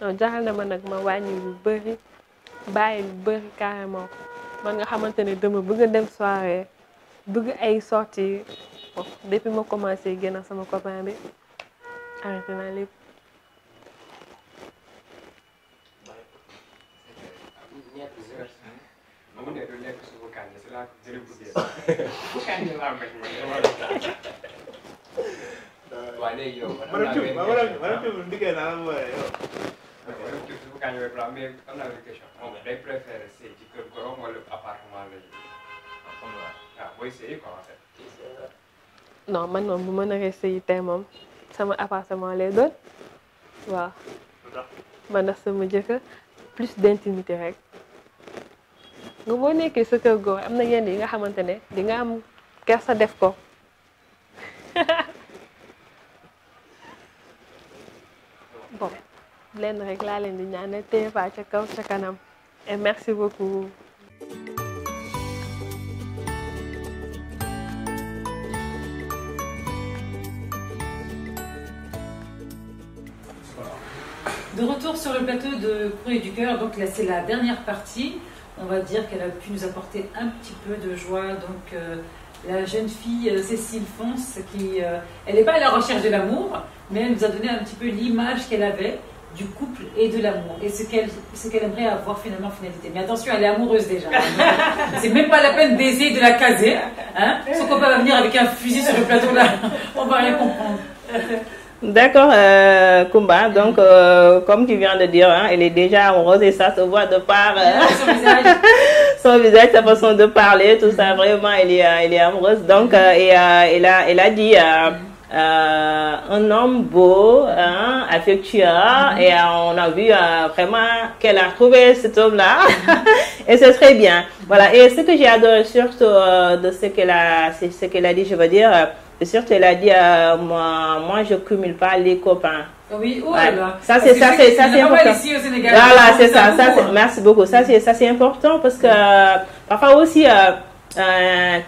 non jaxal na ma nag ma wàññi lu bëri bàyyi lu bëri carrément man nga xamante ne dama bëgg a dem soirée bëgg ay sorties bon depuis ma commencé génn ak sama copain bi arrêté naa lépp. waaye léegi yow. am naa une question moom day préféré sëy ci kër gorom wala appartement la ñu. booy sëy quoi en fait. non man moom bu ma naree sëy tey moom sama appartement lay doon waaw. man ak sama jëkkër plus d'intimité rek nga boo nekkee sa kër góor am na yenn yi nga xamante ne di nga am kersa def ko bon lenn rek laa leen di ñaanal TFA ca kaw ca kanam et merci beaucoup. De retour sur le plateau de Courrier du Cœur, donc là c'est la dernière partie. On va dire qu'elle a pu nous apporter un petit peu de joie. Donc la jeune fille Cécile Fonce, elle n'est pas à la recherche de l'amour, mais elle nous a donné un petit peu l'image qu'elle avait du couple et de l'amour et ce qu'elle aimerait avoir finalement finalité. Mais attention, elle est amoureuse déjà. C'est même pas la peine d'essayer de la caser. Hein. Son copain va venir avec un fusil sur le plateau là, on va rien comprendre. D'accord, Kumba. Donc, comme tu viens de dire, hein, elle est déjà amoureuse et ça se voit de par son visage, sa façon de parler, tout ça. Vraiment, elle est amoureuse. Donc, elle a dit un homme beau, hein, affectueux, et on a vu vraiment qu'elle a trouvé cet homme-là, et c'est très bien. Voilà. Et ce que j'ai adoré surtout de ce qu'elle a dit, je veux dire. Et surtout, elle a dit, moi, je cumule pas les copains. Oui, oh là là. Ça, c'est important. Ici au Sénégal, voilà, c'est ça. Merci beaucoup. Ça, c'est important parce que parfois aussi,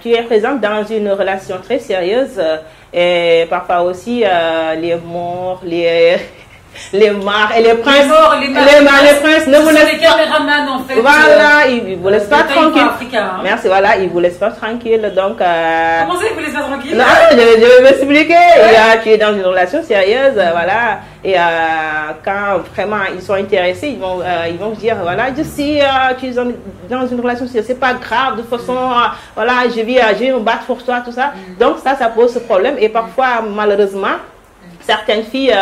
tu es présente dans une relation très sérieuse et parfois aussi, les morts, les mares et les princes. Les princes ne vous laissent pas. Les caméramans, en fait. Voilà, ils vous laissent pas tranquille. Africain, hein. Merci, voilà, ils vous laissent pas tranquille. Donc, comment ça, ils vous laissent pas tranquille? Non, je vais m'expliquer. Tu es dans une relation sérieuse, voilà. Et quand vraiment ils sont intéressés, ils vont dire, voilà, je sais, tu es dans une relation sérieuse, c'est pas grave, de toute façon, voilà, je vais me battre pour toi, tout ça. Donc ça pose ce problème. Et parfois, malheureusement, certaines filles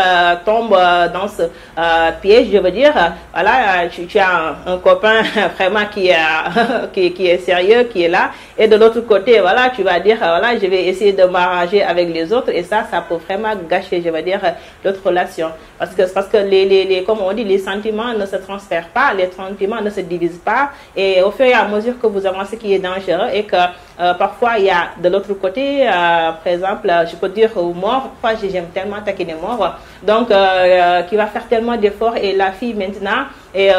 tombent dans ce piège, je veux dire. Voilà, tu as un copain vraiment qui est sérieux, qui est là. Et de l'autre côté, voilà, tu vas dire, voilà, je vais essayer de m'arranger avec les autres. Et ça peut vraiment gâcher, je veux dire, l'autre relation. Parce que comme on dit, les sentiments ne se transfèrent pas, les sentiments ne se divisent pas. Et au fur et à mesure que vous avancez, qui est dangereux et que parfois il y a de l'autre côté, par exemple, je peux dire au mort, parfois j'aime tellement taquiner mort, donc qui va faire tellement d'efforts et la fille maintenant, et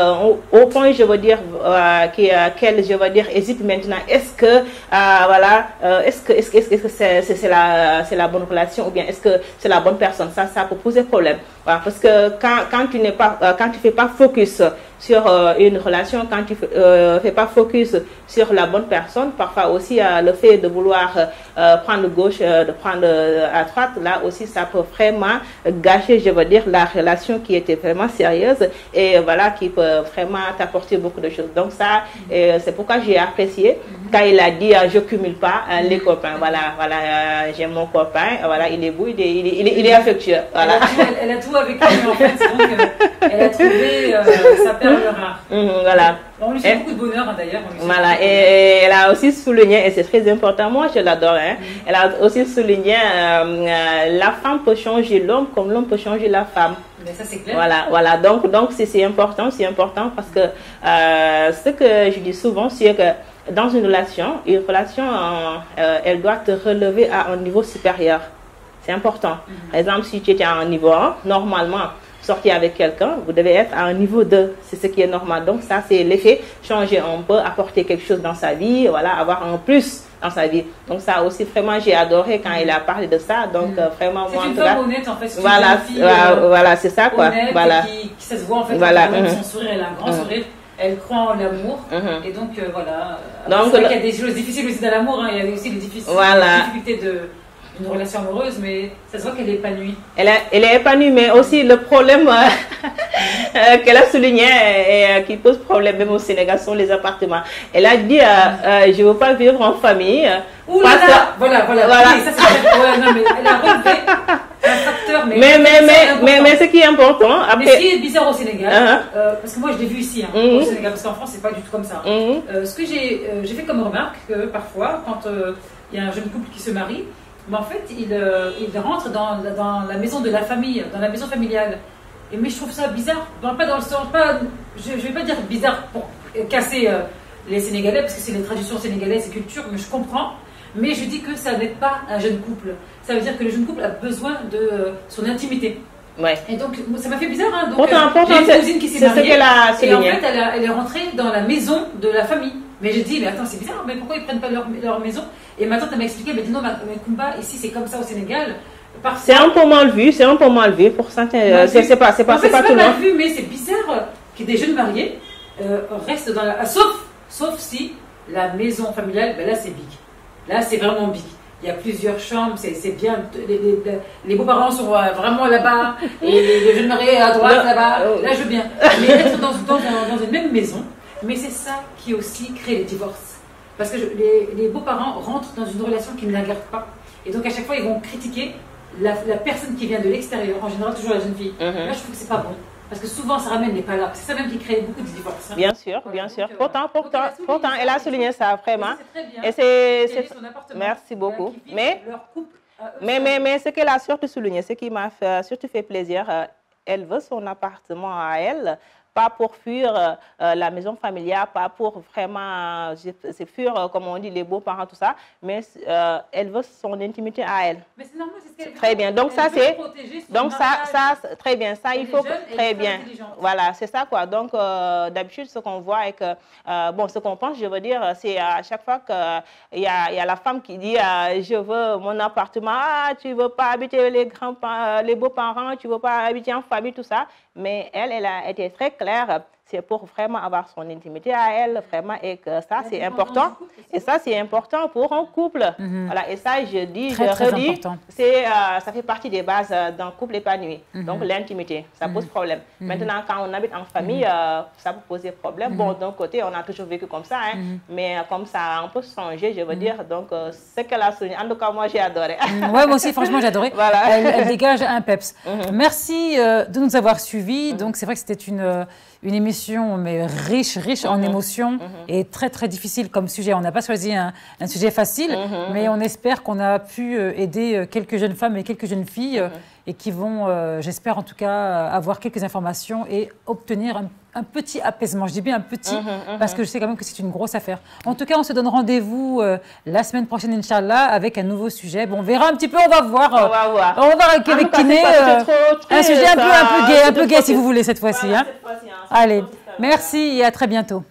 au point je veux dire qu'elle je veux dire hésite maintenant, est-ce que voilà, est-ce que c'est la bonne relation ou bien est-ce que c'est la bonne personne, ça peut poser problème. Voilà, parce que quand tu fais pas focus sur une relation, quand tu fais pas focus sur la bonne personne, parfois aussi le fait de vouloir prendre gauche, de prendre à droite, là aussi ça peut vraiment gâcher, je veux dire, la relation qui était vraiment sérieuse et voilà, qui peut vraiment t'apporter beaucoup de choses. Donc ça, c'est pourquoi j'ai apprécié quand il a dit je cumule pas les copains. Voilà, j'aime mon copain, voilà, il est beau, il est affectueux. Voilà. Elle a tout avec lui en fait, donc elle a trouvé sa perle rare. Voilà. On lui souhaite beaucoup de bonheur hein, d'ailleurs. Voilà, et elle a aussi souligné, et c'est très important, moi je l'adore, hein, elle a aussi souligné la femme peut changer l'homme comme l'homme peut changer la femme. Mais ça c'est clair. Voilà, donc c'est important parce que ce que je dis souvent, c'est que dans une relation, elle doit te relever à un niveau supérieur. C'est important. Par exemple, si tu étais à un niveau 1, normalement, sortir avec quelqu'un, vous devez être à un niveau 2. C'est ce qui est normal. Donc ça, c'est l'effet. Changer un peu, apporter quelque chose dans sa vie, voilà, avoir un plus dans sa vie. Donc ça aussi, vraiment, j'ai adoré quand il a parlé de ça. Donc vraiment, moi, c'est une femme honnête, en fait. Voilà, c'est ça, quoi. Honnête, voilà. Qui ça se voit, en fait, voilà. Son sourire, elle a un grand sourire. Elle croit en l'amour. Et donc, voilà. Donc, c'est vrai qu'il y a des choses difficiles aussi dans l'amour. Hein. Il y a aussi les difficultés d'une relation amoureuse, mais ça se voit qu'elle est épanouie. Elle est épanouie, mais aussi le problème qu'elle a souligné et qui pose problème même au Sénégal sont les appartements. Elle a dit je ne veux pas vivre en famille. Ouh là là, voilà. Oui, ça c'est non, mais elle a relevé un facteur. Mais ce qui est important. Après... Mais ce qui est bizarre au Sénégal, parce que moi je l'ai vu ici, au Sénégal, parce qu'en France c'est pas du tout comme ça. Ce que j'ai fait comme remarque, que parfois, quand il y a un jeune couple qui se marie, mais en fait, il rentre dans la maison de la famille, dans la maison familiale. mais je trouve ça bizarre, pas dans le sens, je vais pas dire bizarre pour casser les Sénégalais, parce que c'est les traditions sénégalaises et culture, mais je comprends. Mais je dis que ça n'aide pas un jeune couple. Ça veut dire que le jeune couple a besoin de son intimité. Ouais. Et donc, ça m'a fait bizarre. Hein. Donc, pourtant, j'ai une cousine qui s'est mariée. Et en fait, elle est rentrée dans la maison de la famille. Mais j'ai dit, mais attends, c'est bizarre, mais pourquoi ils prennent pas leur maison? Et ma tante, elle m'a expliqué, elle m'a dit, non, mais Kumba, ici, c'est comme ça au Sénégal. C'est un peu mal vu, pour certains. C'est pas tout le monde. Mal vu, mais c'est bizarre que des jeunes mariés restent dans la. Sauf si la maison familiale, ben là, c'est big. Là, c'est vraiment big. Il y a plusieurs chambres, c'est bien. Les beaux-parents sont vraiment là-bas, et les jeunes mariés à droite, là-bas. Là, je veux bien. Mais être dans une même maison, mais c'est ça qui aussi crée les divorces. Parce que les beaux-parents rentrent dans une relation qui ne la gardent pas. Et donc, à chaque fois, ils vont critiquer la personne qui vient de l'extérieur, en général, toujours la jeune fille. Là, je trouve que c'est pas bon. Parce que souvent, ça ramène les palabres. C'est ça même qui crée beaucoup de divorces. Hein. Bien sûr, bien sûr. Pourtant, elle a souligné ça vraiment. C'est très bien. Et c'est merci beaucoup. Mais ce qu'elle a surtout souligné, ce qui m'a surtout fait plaisir, elle veut son appartement à elle. Pas pour fuir la maison familiale, pas pour vraiment fuir, comme on dit, les beaux-parents, tout ça, mais elle veut son intimité à elle. Mais c'est normal, c'est ce qu'elle veut. Très bien. Donc, très bien. Ça, il faut très bien. Voilà, c'est ça, quoi. Donc, d'habitude, ce qu'on voit et que, ce qu'on pense, je veux dire, c'est à chaque fois qu'il y a la femme qui dit je veux mon appartement, tu veux pas habiter les beaux-parents, tu veux pas habiter en famille, tout ça. Mais elle a été très claire, c'est pour vraiment avoir son intimité à elle, vraiment, et que ça, c'est important. Et ça, c'est important pour un couple. Voilà, et ça, je redis, ça fait partie des bases d'un couple épanoui. Donc, l'intimité, ça pose problème. Maintenant, quand on habite en famille, ça peut poser problème. Bon, d'un côté, on a toujours vécu comme ça, hein, mais comme ça, on peut changer, je veux dire. Donc, ce qu'elle a souligné, en tout cas, moi, j'ai adoré. Ouais, moi aussi, franchement, j'ai adoré. Voilà. Elle dégage un peps. Merci de nous avoir suivis. Donc, c'est vrai que c'était une émission mais riche en émotions et très très difficile comme sujet. On n'a pas choisi un sujet facile, mais on espère qu'on a pu aider quelques jeunes femmes et quelques jeunes filles et qui vont, j'espère en tout cas, avoir quelques informations et obtenir un petit apaisement. Je dis bien un petit, parce que je sais quand même que c'est une grosse affaire. En tout cas, on se donne rendez-vous la semaine prochaine, Inch'Allah, avec un nouveau sujet. Bon, on verra un petit peu, on va voir. On va voir avec Kiné un sujet un peu gay si vous voulez cette fois-ci. Hein. Allez, merci et à très bientôt.